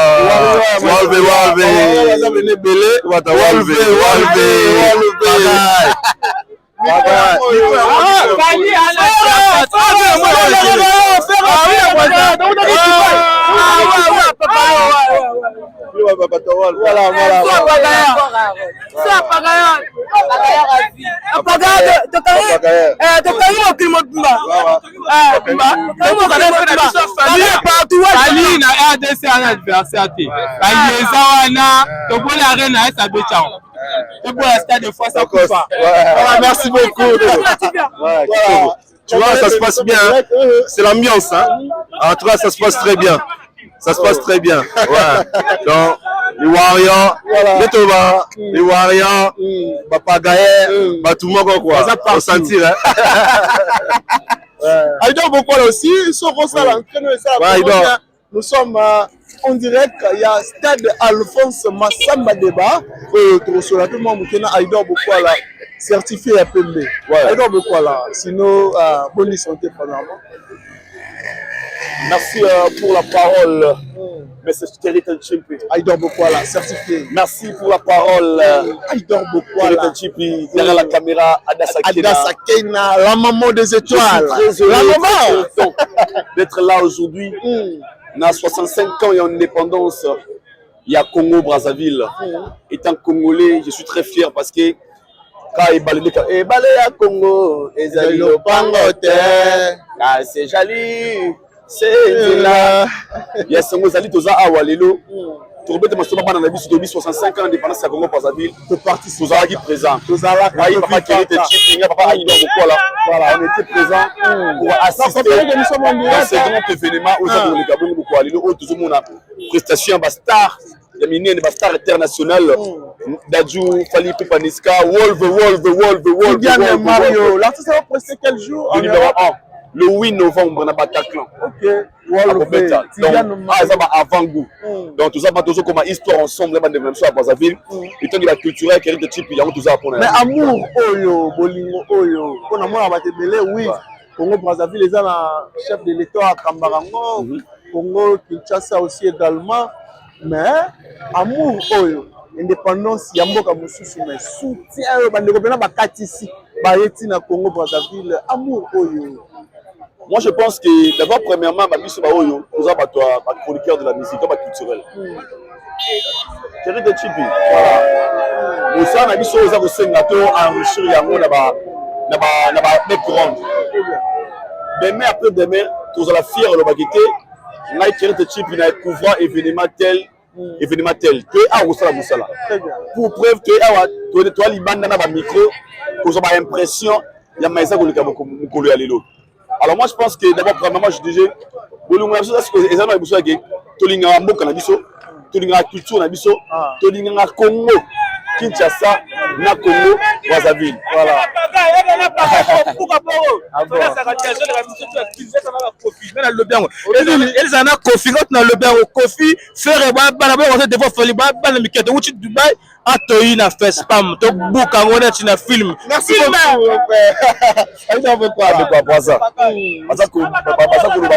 S7: Merci beaucoup. Tu vois, ça se passe bien. C'est l'ambiance. Hein? En tout cas, ça se passe très bien. Ça se passe très bien. Ouais. Donc, les Warriors, les Toba, les Warriors, Papagaye, tout le monde quoi. On sentir.
S6: Aïdor Bokwala aussi, ils sont ça l'entraîneur et ça. Nous sommes en direct, il y a Stade Alphonse Massamba Deba. Tout le monde a Aïdor Bokwala certifié à PMB. Aïdor Bokwala, sinon, bonne santé premièrement.
S1: Merci pour la parole, M. Keritan Chimpi.
S6: Aïdor Bokwala, certifié.
S1: Merci pour la parole,
S6: Aïdor Bokwala.
S1: Keritan Chimpi. Derrière la caméra, Adassa
S6: Kena, la maman des étoiles.
S1: La maman d'être là aujourd'hui. On a 65 ans et en indépendance. Il y a Congo-Brazzaville. Étant congolais, je suis très fier parce que quand il balé à Congo, c'est joli. C'est là. Il y a 65 ans d'indépendance à Congo-Brazzaville. Nous avons été présents. Voilà, on était présents pour assister à ce grand événement aux prestation star. Il y a une star internationale. Dadju, Fali Pupaniska, Wolve.
S6: Mario. L'artiste va prester quel jour?
S1: Le numéro 1. Le 8 novembre, on a Bataclan.
S6: Ok.
S1: Donc, ça va avant-goût. Donc, tout ça, comme une histoire ensemble, on a à Brazzaville. Et tant que la culture est de type, il y a tout ça pour nous.
S6: Mais amour, Oyo, Bolingo, Oyo. On a moins à Batebele, oui. Congo Brazzaville, les chef de l'État à Kambarango. Congo Kinshasa aussi également. Mais amour, Oyo. Indépendance, Yamboka Moussousou, mais soutien, Bandekopena Bakatisi, Bayeti na Congo Brazzaville. Amour, Oyo.
S1: Moi, je pense que d'abord, premièrement, nous avons un chroniqueur de la musique, un culturel. Thierry de Chipi. Voilà. Nous avons des choses à enrichir les background. Demain, après demain, nous allons fier le baguette. Nous avons Thierry de Chipi, nous avons couvert événement tel. Tu es à Moussala. Pour preuve, tu es à l'Iban dans le micro, pour avoir l'impression qu'il y a un message qui est à l'autre. Alors moi je pense que d'abord premièrement je disais tolinga mboka na biso tolinga culture na biso tolinga Congo Kinshasa na Congo Brazzaville. Voilà.
S8: elizana kofi ngoti na lobi yango kofi fere bana bayokosa devoir fali bana mikete uti dubai atoyi na fespam tobuka yango neti na film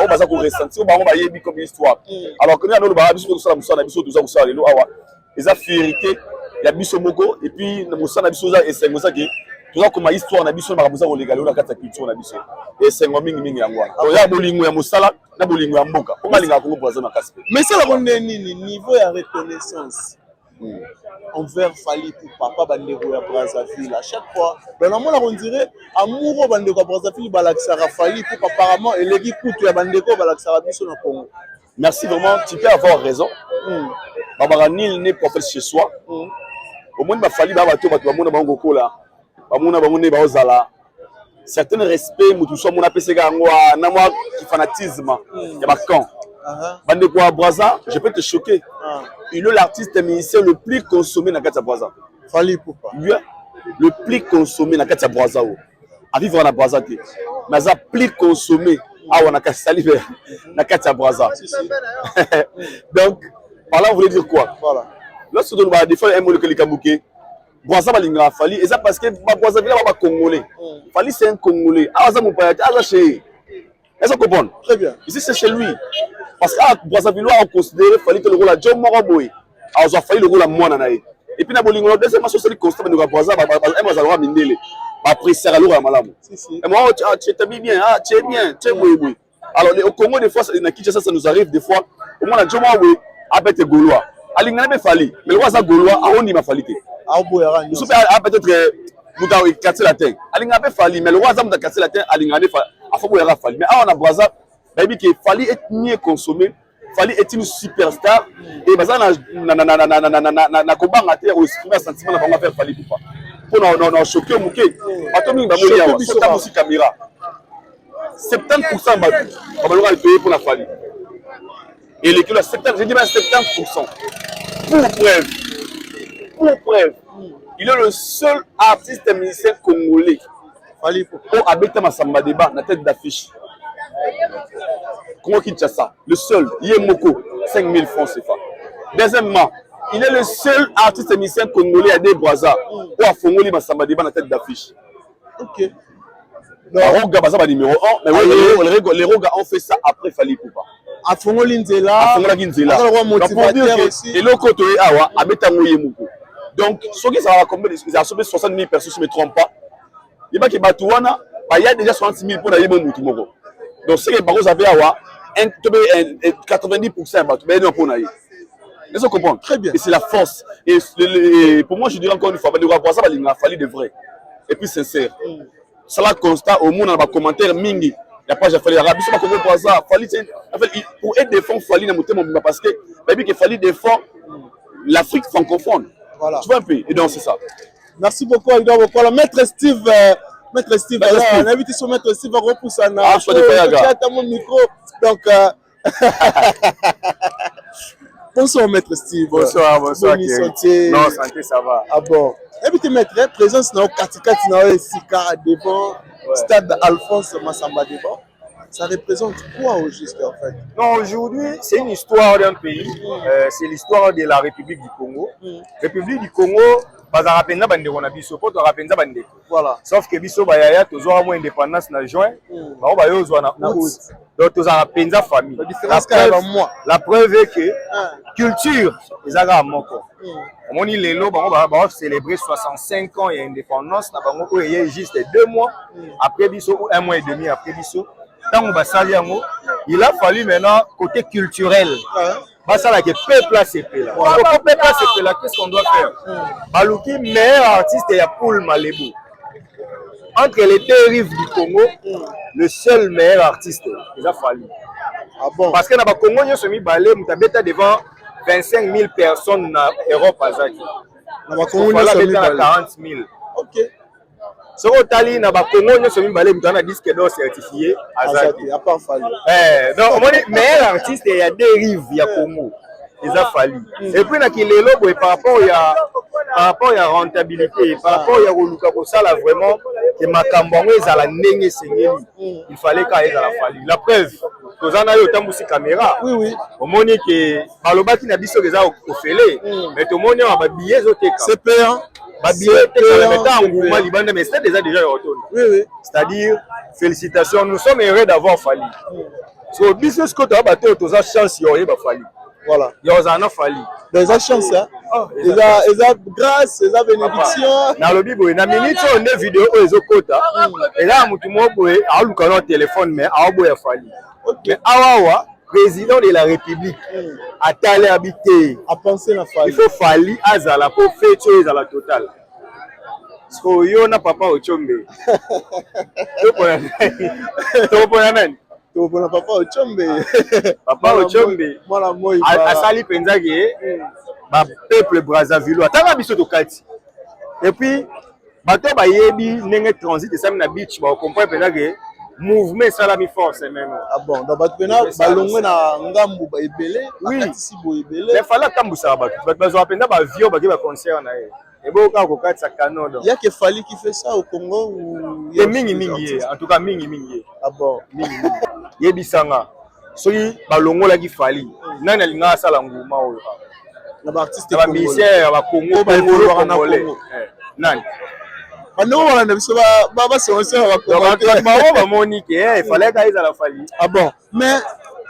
S1: baza koressentir bango bayebi comme histoire alors que nano loba biso tosala mosala na biso toza kosala lelo awa eza fierité ya biso moko et puis na mosala na biso oza esengo ezaki toza koma histoire na biso na boza kolega lelo na kati ya culture na biso esengo mingi yango wana toya bolingo ya mosala na bolingo ya mboka mpo balingaka Congo Brazza makasi pe
S6: mais ça la nini niveau ya reconnaissance envers Fally Ipupa bandeko ya Brazzaville à chaque fois normalement on dirait amour bandeko ya Brazzaville balakisaka Fally Ipupa apparemment eleki kutu ya bandeko balakisaka biso na Congo.
S1: Merci vraiment, tu peux avoir raison. Babara nil n'est prophète chez soi. Au moins ba Fally ba bato bato bamona bango kola. Bamona bamone ba ozala. Certain respect mutu so mona peseka ngo na moi fanatisme ya ba camp. Bande kwa Brazza, je peux te choquer. Il est l'artiste musicien le plus consommé dans Katia Brazza.
S6: Fally Ipupa.
S1: Lui le plus consommé dans Katia Brazza. À vivre dans Brazza té. Mais ça plus consommé à wana Kasalibe dans Katia Brazza. Donc par là on voulait dire quoi? Voilà. Lorsque on va défendre un mot que les Kambuké, Brazza balinga Fally et ça parce que Brazza villa ba congolais. Fally c'est un congolais. Ah ça mon père, ah chez. Est-ce que vous comprenez?
S6: Très bien.
S1: Ici c'est chez lui. Parce que Brazzaville a considéré Fally que le rôle à John Moroboy. Alors Fally le rôle à moi nanaï. Et puis na bolingo deuxième chose c'est constat de Brazza ba Bazalora Mindele. Ba apprécier alors à malamu. Et moi tu es bien, ah tu es bien, tu es oui. Alors au Congo des fois na Kinshasa ça nous arrive des fois au moins na John Moroboy abete Gaulois. Alingana be Fally, mais le roi ça Gaulois a on dit ma Fally.
S6: Ah boyara.
S1: Nous sommes peut-être Mouta casser la tête. Alingana be Fally, mais le roi ça m'a casser la tête Alingana a faut boyara Fally. Mais on a Brazza baby qui Fally est mieux consommé. Fally est une superstar et baza na kobanga te exprimer sentiment na bango faire Fally Ipupa. Pour non choquer muke. Atomi ba moli yawa, c'est aussi caméra. 70% batu. On va le payer pour la Fally. Et les kilos 70, je dis bien 70%. Pour preuve. Il est le seul artiste musicien congolais.
S6: Fally Ipupa.
S1: Pour habiter Masamba Deba na tête d'affiche. Congo Kinshasa, le seul, Yemoko, 5000 francs CFA. Deuxièmement, il est le seul artiste musicien congolais à des Brazza ou à Fongoli Masamba Deba dans la tête d'affiche.
S6: Ok.
S1: Roga Baza numéro 1, mais les Roga ont fait ça après Fally Ipupa.
S6: À Fongoli Nzela,
S1: à Fongoli Nzela. Et l'autre côté, Awa, à Betango Yemoko. Donc, ceux qui savent combien, ils ont sauvé 60 000 personnes, si je ne me trompe pas. Il y a Batouana, il y a déjà 60 000 pour Yemoko Moutoumoko. Donc, ce que vous avez à 90% mais non pour naïe. Vous comprenez?
S6: Très bien.
S1: Et c'est la force. Et pour moi, je dirais encore une fois, il a fallu de vrai. Et puis sincère. Ça là constat au monde dans les commentaires mingi. Il n'y a pas de Fally Arabe. Pour être défendre Fally parce que il fallait défendre l'Afrique francophone.
S6: Voilà.
S1: Tu vois un peu. Et donc c'est ça.
S6: Merci beaucoup. Maître Steve. Maître Steve, on a invité sur Maître Steve à repousser un mon micro. Donc, bonsoir Maître Steve.
S5: Bonsoir.
S6: Santé.
S5: Non, santé, ça va.
S6: Ah bon. Invité Maître, présence dans Katikati, devant stade Alphonse Massamba Deba. Ça représente quoi au juste en fait?
S5: Non, aujourd'hui, c'est une histoire d'un pays. C'est l'histoire de la République du Congo. République du Congo. Voilà. Sauf que biso bayaya tozwa mo indépendance na juin, ba bayozwa na août. Donc tozara penza famille. La preuve est que culture ezaka moko. Omoni lelo ba célébrer 65 ans et indépendance na bango ko yé juste 2 mois après biso ou 1 mois et demi après biso. Tant ba sali yango, il a fallu maintenant côté culturel. Bah ça là que peuple c'est là. Peuple c'est là, qu'est-ce qu'on doit faire? Balouki meilleur artiste et Paul Malebo. Entre les deux rives du Congo, le seul meilleur artiste, il a fallu.
S6: Ah bon?
S5: Parce que dans le Congo, nous sommes mis balé, nous avons devant 25 000 personnes en Europe. Dans le Congo, nous sommes mis 40 000. Ok. Ce qu'on a dit, dans le Congo, nous sommes mis balé, nous avons un disque d'or certifié.
S6: Azaki, à part fallu.
S5: Donc, on dit meilleur artiste, il y a deux rives, il y a Congo. Il a fallu. Et puis, par rapport par rapport à la rentabilité, par rapport à la ça là vraiment que Makambango est à la nenge sengeli. Il fallait quand même la fallu. La preuve, tous en a eu autant de caméra.
S6: Oui, oui.
S5: Au moment que Baloba qui n'a pas déjà au félé, mais tout le monde a billets au TK.
S6: C'est payant.
S5: Mais c'était déjà retourné.
S6: Oui, oui.
S5: C'est-à-dire, félicitations, nous sommes heureux d'avoir fallu. Sur le business que tu as battu, tu as chance, il y aurait fallu.
S6: Voilà.
S5: Il y a fallu.
S6: Des chance, hein. Ils ont grâce, ils ont bénédiction.
S5: Dans le Bible, dans la minute, on a vidéo, ils ont quota. Et là, tout le monde a un téléphone, mais il a fallu. Mais Awawa, président de la République, a allé habiter.
S6: À penser la fallu.
S5: Il faut fallu à Zala pour faire chose à la totale. Parce que n'a papa au Tchombe. Tu
S6: comprends papa au Tchombe.
S5: Papa au Tchombe. A sali penzaki ba peuple Brazzaville. Atanga biso to kati. Et puis bato ba yebi nenge transit et ça na beach ba comprendre penzaki mouvement salami force même.
S6: Ah bon, donc bato pena balongwe na ngambu ba ebele, bakatisi bo ebele.
S5: Mais fallait tambusa bato. Bato bazo penda ba avion ba ke ba concert na ye. Et bon, quand on regarde ça canon,
S6: il y a que Fali qui fait ça au Congo ou
S5: et mingi, en tout cas mingi.
S6: Ah bon,
S5: mingi. Yebisanga. Soki balongo la ki Fali. Nani alinga sala nguma oyo.
S6: Na artiste
S5: ba misère ba Congo ba évoluer na Congo. Nani?
S6: Bano wana na biso ba se ba
S5: Congo. Ba ba monique, il fallait qu'ils la Fali.
S6: Ah bon, mais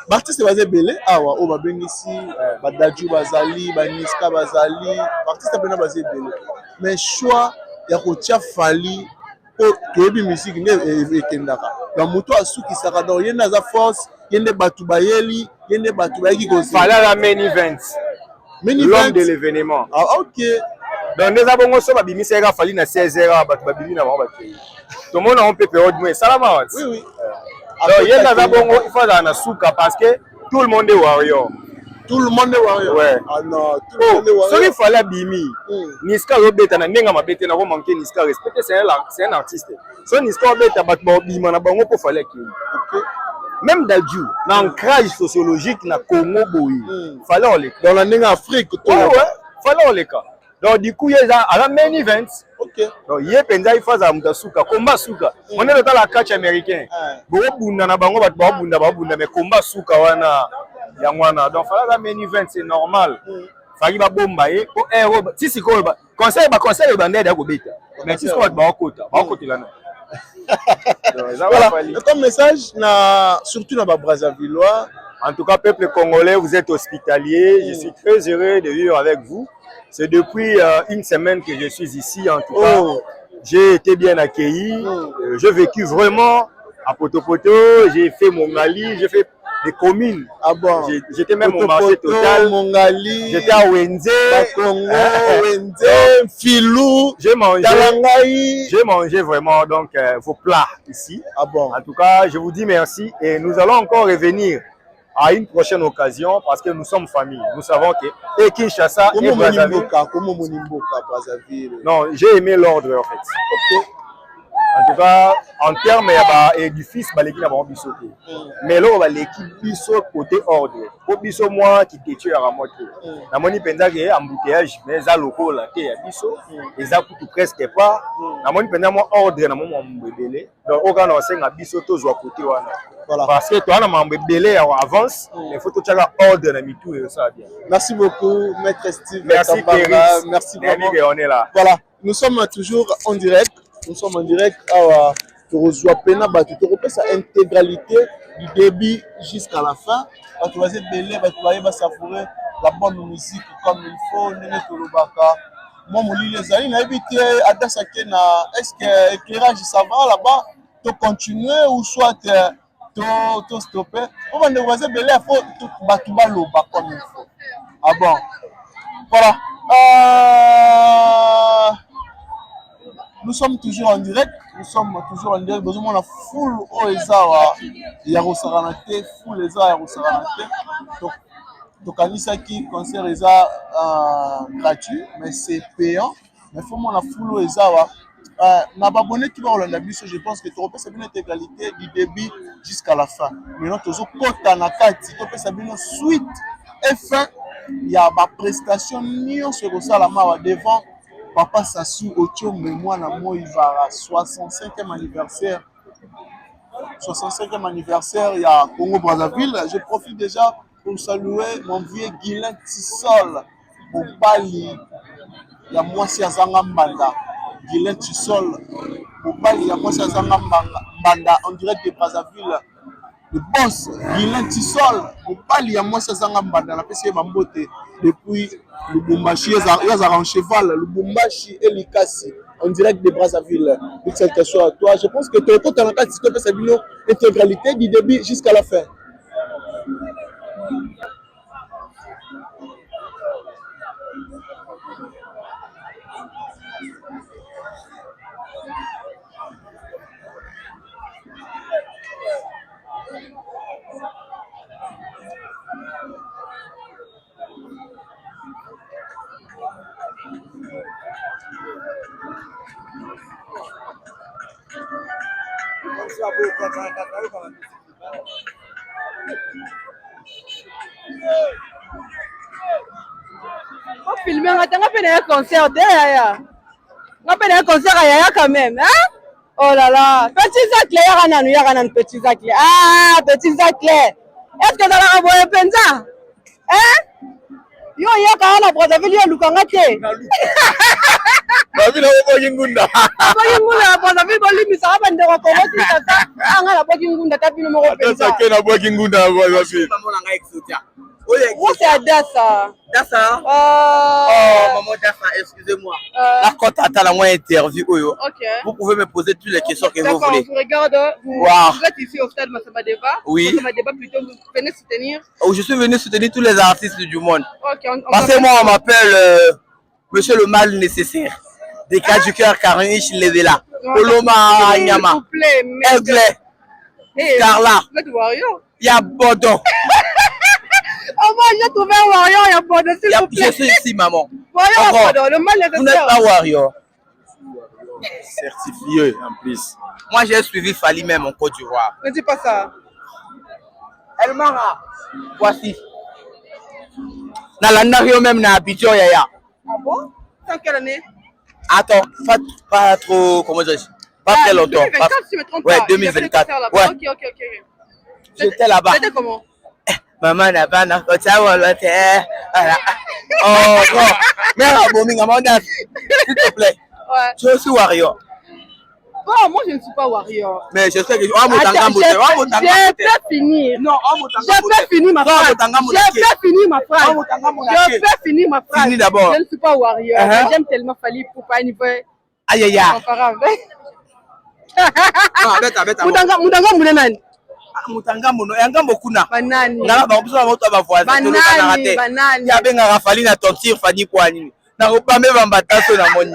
S6: l'artiste bazé belé awa o ba bengisi ba Dadju bazali ba Niska bazali artiste bena bazé belé mais choix ya kotia Fali po toyebi musique ne ekendaka na moto asuki saka donc yenda za force yende batu bayeli yende batu bayiki ko
S5: fallait la main event l'homme de l'événement.
S6: Ah OK,
S5: donc les abongo so ba bimisa ka Fali na 16h batu babimi na ba bakei tout le monde on peut période mais salama.
S6: Oui oui.
S5: Alors, il y a des bongo, il faut dans souka parce que tout le monde est warrior.
S6: Tout le monde est warrior.
S5: Ouais.
S6: Ah non, tout le monde est warrior.
S5: Ce qu'il fallait bimi. Niska Robeta na nenga mabete na ko manquer Niska respecter c'est un artiste. So Niska Robeta batba bima na bango ko fallait que. OK. Même Dadju, na ancrage sociologique na Congo boyi. Fallait on les
S6: dans la nenga Afrique tout.
S5: Ouais, fallait on les cas. Donc du coup, il y a à la main event.
S6: OK.
S5: Donc il y a penza il faut za mutasuka, combat suka. On est dans la catch américain. Bo bunda na bango bat bunda mais combat suka wana ya mwana. Donc fallait la main event c'est normal. Fallait ba bomba e ko héros si si ko conseil ba ndé da ko beta. Mais si ko ba kota là.
S6: Voilà, comme message surtout dans Brazzavillois.
S5: En tout cas peuple congolais, vous êtes hospitalier. Je suis très heureux de vivre avec vous. C'est depuis une semaine que je suis ici, en tout cas. J'ai été bien accueilli. J'ai vécu vraiment à Potopoto. J'ai fait Mongali, j'ai fait des communes.
S6: Ah bon?
S5: J'étais même au marché total.
S6: Mongali.
S5: J'étais à Wenze.
S6: Bakongo, Wenze, Filou.
S5: J'ai mangé.
S6: Talangaï.
S5: J'ai mangé vraiment donc vos plats ici.
S6: Ah bon?
S5: En tout cas, je vous dis merci et nous allons encore revenir à une prochaine occasion parce que nous sommes famille. Nous savons que et Kinshasa et Brazzaville. Non, j'ai aimé l'ordre en fait.
S6: OK.
S5: En tout cas, en termes d'édifice, l'équipe n'a pas bisoté. Mais là, on va l'équipe biso côté ordre. Pour biso moi qui t'es tué à la moitié. La moni penza que embouteillage, mais ça loco là t'es à biso. Et ça coûte presque pas. La moni penza moi ordre na moi mbélé. Donc au cas où on sait que biso tous à côté wana. Voilà. Parce que toi, on a mbélé avance. Il faut tout chaque ordre na mitou et ça bien.
S6: Merci beaucoup, maître Steve.
S5: Merci Kéris.
S6: Merci vraiment.
S5: On est là.
S6: Voilà, nous sommes toujours en direct. Nous sommes en direct pour reçoit Pena Batu. Tu repères sa intégralité du début jusqu'à la fin. Tu vas être belé, tu vas savourer la bonne musique comme il faut. Moi, les amis, est-ce que l'éclairage ça va là-bas? Tu continuer ou soit tu stopper? Pour les voisins belé, il faut que tu vas l'oba comme il faut. Ah bon? Voilà. Nous sommes toujours en direct. Besoin de la foule au Ezawa. Yarosaranate, foule Ezawa Yarosaranate. Donc, Anissa qui concert Ezawa gratuit, mais c'est payant. Mais il faut que la foule au Ezawa. N'abonné qui va au Landabiso, je pense que tu repères une intégralité du début jusqu'à la fin. Maintenant, tu as Kota Nakati, tu repères une suite et fin. Il y a ma prestation, sur le devant Papa Sassou Otiombe, moi, moi, il va à 65e anniversaire. 65e anniversaire, il y a Congo-Brazzaville. Je profite déjà pour saluer mon vieux Guilain Tissol. Au Bali, il y a moi, c'est Azanga Mbanda. Guilain Tissol. Au Bali, il y a moi, c'est Azanga Mbanda, en direct de Brazzaville. Le boss, Guilain Tissol. Au Bali, il y a moi, c'est Azanga Mbanda. La PC Mambote. Depuis le Bumbashi, il y a un cheval, le Bumbashi et l'Ikasi. En direct de Brazzaville. Toute cette question à toi. Je pense que tu as un cas de cette vidéo intégralité du début jusqu'à la fin.
S9: On filme, on a fait un concert derrière. On a fait un concert à Yaya quand même, hein? Oh là là, petit Zach Claire, il y a un petit Zach Claire. Ah, petit Zach Claire. Est-ce que tu as envoyé Penza? Hein? Yo, il y a quand même la Brazzaville, il y a Lukangate.
S6: Brazzaville, il y a Ngunda.
S9: Brazzaville, il y a Où c'est à Dassa?
S8: Dassa? Oh, maman Dassa, excusez-moi. La côte à la moindre interview.
S9: Ok.
S8: Vous pouvez me poser toutes les questions que vous
S9: D'accord,
S8: voulez.
S9: je regarde. Vous êtes ici au stade Massamba Deva.
S8: Oui.
S9: Massamba Deva, plutôt, vous venez soutenir.
S8: Oh, je suis venu soutenir tous les artistes du monde.
S9: Ok,
S8: Parce que moi, on m'appelle Monsieur le Mal Nécessaire. Des cas du cœur, Carniche, Levela. Oloma, Nyama.
S9: S'il vous plaît,
S8: Aigle. Carla.
S9: Vous êtes warrior.
S8: Il y a Bodon.
S9: Oh, moi, j'ai trouvé un warrior, il y a Bodon, s'il vous plaît.
S8: Je suis ici, maman.
S9: Warrior, Bodon, le mal
S8: nécessaire. Vous n'êtes pas warrior.
S6: Certifié, en plus.
S8: Moi, j'ai suivi Fali même en Côte d'Ivoire.
S9: Ne dis pas ça.
S8: El Mara. Voici. Dans la Nario même, dans Abidjan, Yaya.
S9: Ah bon? C'est en quelle année?
S8: Attends, pas trop, comment dire, pas très longtemps.
S9: 2024, si je me trompe pas.
S8: Ouais, 2024.
S9: Ouais. Ok.
S8: J'étais là-bas.
S9: C'était comment?
S8: Maman n'a pas n'importe quoi. Oh, bon. Mère, s'il te plaît.
S9: Ouais.
S8: Je suis warrior.
S9: Bon, moi je ne suis pas warrior.
S8: Mais je sais que
S9: j'ai fait finir.
S8: Non,
S9: j'ai fait finir ma phrase.
S8: Fini d'abord.
S9: Je ne suis pas warrior. J'aime tellement Fali pour pas niveau.
S8: Aïe aïe aïe.
S9: Mutanga Mouleman.
S8: Mutanga Mouno, yanga mokuna.
S9: Banani.
S8: Nga ba biso ba moto ba voisin.
S9: Banani.
S8: Ya benga Rafali na tontir Fani kwa nini. Na kopame ba mbataso na moni.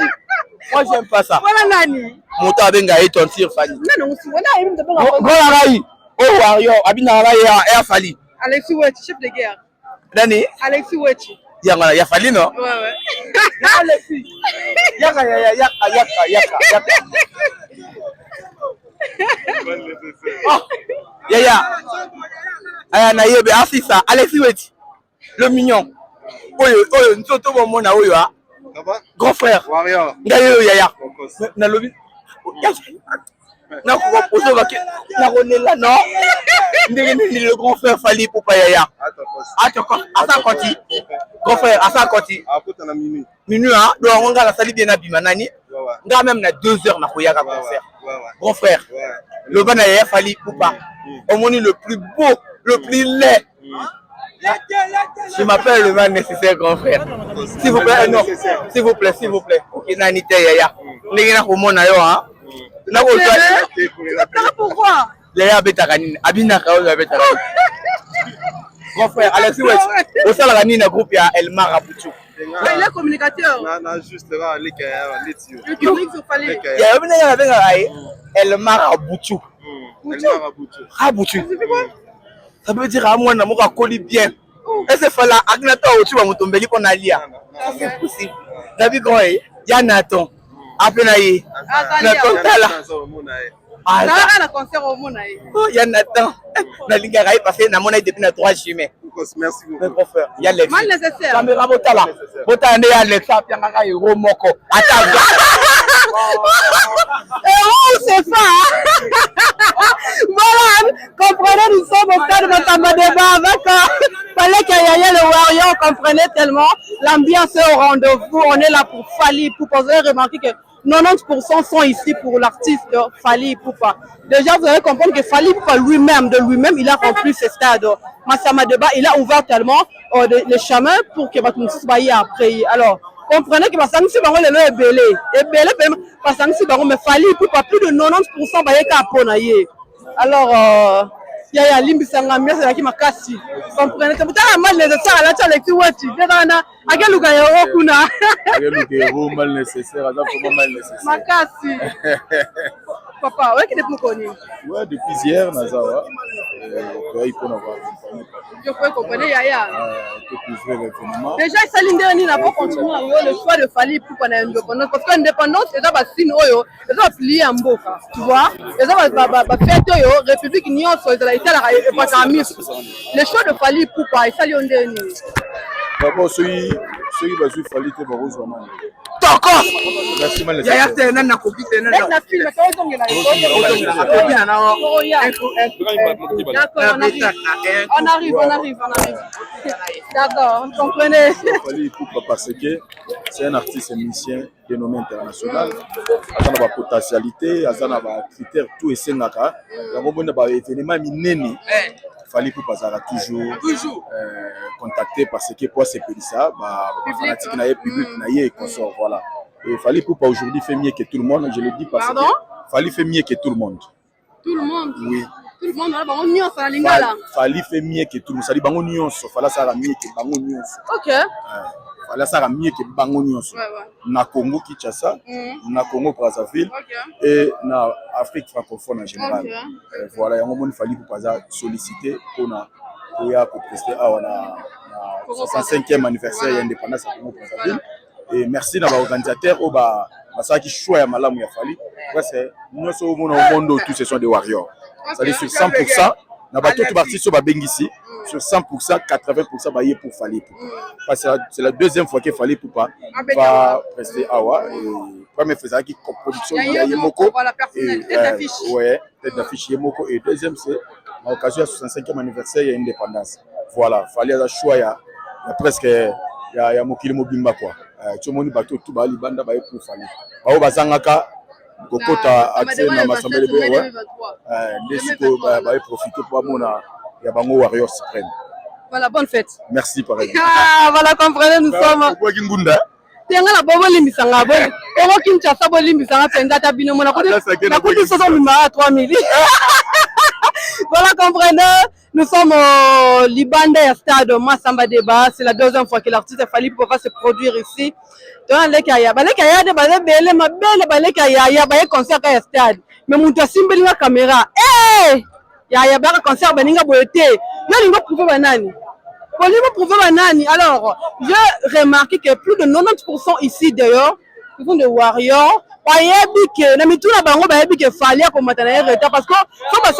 S8: Moi j'aime pas ça.
S9: Voilà nani.
S8: Moto abenga tontir Fani.
S9: Non, si on a une de benga.
S8: Gola rai. Oh warrior, abina rai ya Fali.
S9: Alexis Wechi, chef de guerre.
S8: Nani?
S9: Alexis Wechi.
S8: Yanga ya Fali no?
S9: Ouais.
S8: Alexis. Yaka. Oh, Yaya. Aya na yebe afisa Alexis Wechi. Le mignon. Oyo ntoto bomona oyo ha. Grand frère.
S7: Warrior.
S8: Ngayo Yaya. Na lobi. Na ko poser ba ke na ronela non. Ndenge le grand frère Fali pour pas Yaya. Attends, asa konti. Grand frère, asa konti.
S7: Apota na minuit.
S8: Minuit hein. Donc on ga la sali bien abima nani. Nga même na 2 heures na koyaka concert. Grand frère. Le bana Yaya Fali pour pas. Au monde le plus beau, le plus laid. Je m'appelle le mal nécessaire, grand frère. S'il vous plaît, non. S'il vous plaît. Ok, nanite Yaya. N'engena komona yo hein. Na ko
S9: Pourquoi?
S8: Yaya betakanini. Abina kaozo betakanini. Grand frère, Alexis Wechi. Au sein de la Nina groupe ya El Marabutu.
S9: Il est communicateur.
S7: Non, juste là, les gars, les tirs.
S9: Le public se fallait.
S8: Il y a une benga El Marabutu. Rabutu. Ça veut dire à moi na moka koli bien. Et c'est fala agnata otu ba mutombeli ko na lia. C'est possible. David Goy, ya Nathan. Apena yi. Nathan tala.
S9: na concert au monde.
S8: Il y en a tant. Na lingara passé na mona depuis na 3 juin.
S7: Merci beaucoup.
S8: Mes frères, il y a les
S9: mal nécessaire.
S8: Caméra botala. Botala ne ya Alexa pianga ero moko. Attends.
S9: C'est ça. Voilà, comprenez, nous sommes au stade de Massamba Débat avec Fallait qu'il y ait le Warrior, comprenez tellement l'ambiance est au rendez-vous. On est là pour Fally Ipupa. Vous avez remarqué que 90% sont ici pour l'artiste Fally Ipupa. Déjà, vous allez comprendre que Fally Ipupa lui-même, il a rempli ce stade. Massamba Débat, il a ouvert tellement les chemins pour que Batmoussi Baye après. Alors, comprenez que Bassangsi Bango est belé. Et belé, Bassangsi Bango, mais Fally Ipupa, plus de 90% Baye Kaponaye. Alors, il y a Limbisanga, c'est qui m'a cassé. Comprenez, c'est pour ça que mal nécessaire à la tchala qui wati. À quel lugar est Okuna?
S1: À quel lugar est mal nécessaire? À quel mal nécessaire?
S9: Ma cassé. Papa, ouais, qui est plus connu?
S1: Ouais, depuis hier, Nazawa. Il peut avoir.
S9: Je peux comprendre, Yaya.
S1: Déjà,
S9: Saline n'a pas continué le choix de Fally Ipupa na indépendance. Parce que l'indépendance, c'est ça, signe, c'est ça, plié en beau. Tu vois? C'est ça, fête, République Nyon, c'est la Italie, et pas ta mise. Le choix de Fally Ipupa, et ça, il y a un dernier.
S1: D'abord, ceux qui vont Fally Ipupa, vraiment.
S8: D'accord.
S1: Merci, mal
S8: Yaya, c'est un an à copie, c'est un an.
S9: D'accord, on arrive. D'accord, vous comprenez.
S1: Fally Ipupa parce que c'est un artiste et musicien dénommé international. Il a une potentialité, il a un critère tout et c'est naka. Il a un événement mineni. Fally Ipupa sera toujours contacté parce que pour ces pays ça, fanatique na public na et consort voilà. Et Fally Ipupa aujourd'hui fait mieux que tout le monde, je le dis parce que Fally fait mieux que tout le monde.
S9: Tout le monde.
S1: Oui.
S9: Tout le monde, on y a ça lingala.
S1: Fally fait mieux que tout le monde. Ça dit bango nyonso, Fally ça mieux que bango nyonso.
S9: OK.
S1: Fally ça mieux que bango nyonso. Na Congo Kinshasa, na Congo Brazzaville et na Afrique francophone en général. Voilà, il y a un moment Fally Ipupa sollicité pour prester à 65e anniversaire de l'indépendance à Congo Brazzaville. Et merci à l'organisateur qui choisit malamu ya Fally. C'est nous sommes au monde tous ce sont des warriors. C'est-à-dire sur 100%, na bato tout parti sur Bengisi, sur 100%, 80% baillé pour Fally Ipupa. Parce que c'est la deuxième fois que Fally Ipupa va prester Awa. Première fois c'est qui production il y a Yemoko. Ouais, tête d'affiche Yemoko et deuxième c'est à l'occasion du 65e anniversaire de l'indépendance. Voilà, Fally a choix il y a presque il y a Mokili Mobimba quoi. Tout le monde bateau tout bali banda baye pour Fally. Bao bazangaka kokota accès na Massamba Débat ndesiko baye profiter pour mona ya bango Warrior Supreme.
S9: Voilà, bonne fête.
S1: Merci pareil.
S9: Voilà, comprenez nous sommes.
S1: Kwa Kingunda.
S9: Tenga la bobo limbisanga bo. Ero Kinshasa bo limbisanga penza ta bino mona ko. Na ko tout ça mima 3000. Voilà, comprenez, nous sommes au Libanda stade Massamba Débat. C'est la deuxième fois que l'artiste Fally Ipupa se produire ici. Dans les Kaya, de belle, ma belle, Balekaya, baye concert à stade. Mais mon simbeli la caméra. Eh! Ya ba concert baninga boete. Yo lingo prouver banani. Pour prouver banani. Alors, j'ai remarqué que plus de 90% ici d'ailleurs, ils sont des warriors. Na mituna bango bayebi ke Fally ko matana retard parce que faut pas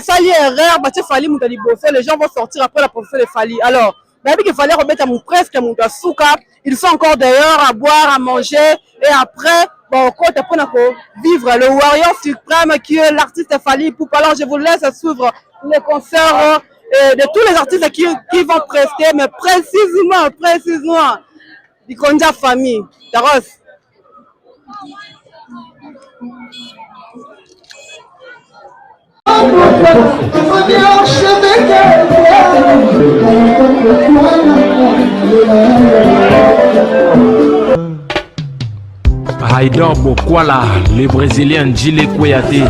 S9: salir erreur ba te Fally mutali bosser les gens vont sortir après la profession de Fally. Alors bayebi ke Fally remettre mon presque mon souka, il faut encore d'ailleurs à boire, à manger et après bon quand tu pour vivre le warrior suprême qui est l'artiste Fally Ipupa. Alors je vous laisse suivre les concerts de tous les artistes qui vont prester mais précisément du Konja famille Daros.
S3: Haïdor Bokwala, le Brésilien Djile Kouyaté.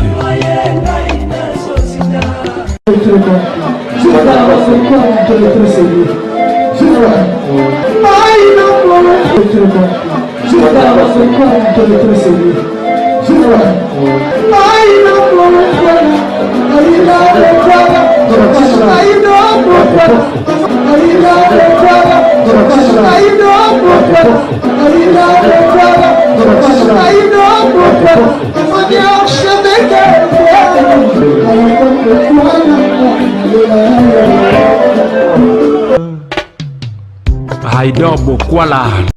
S10: I
S3: Haïdor Bokwala.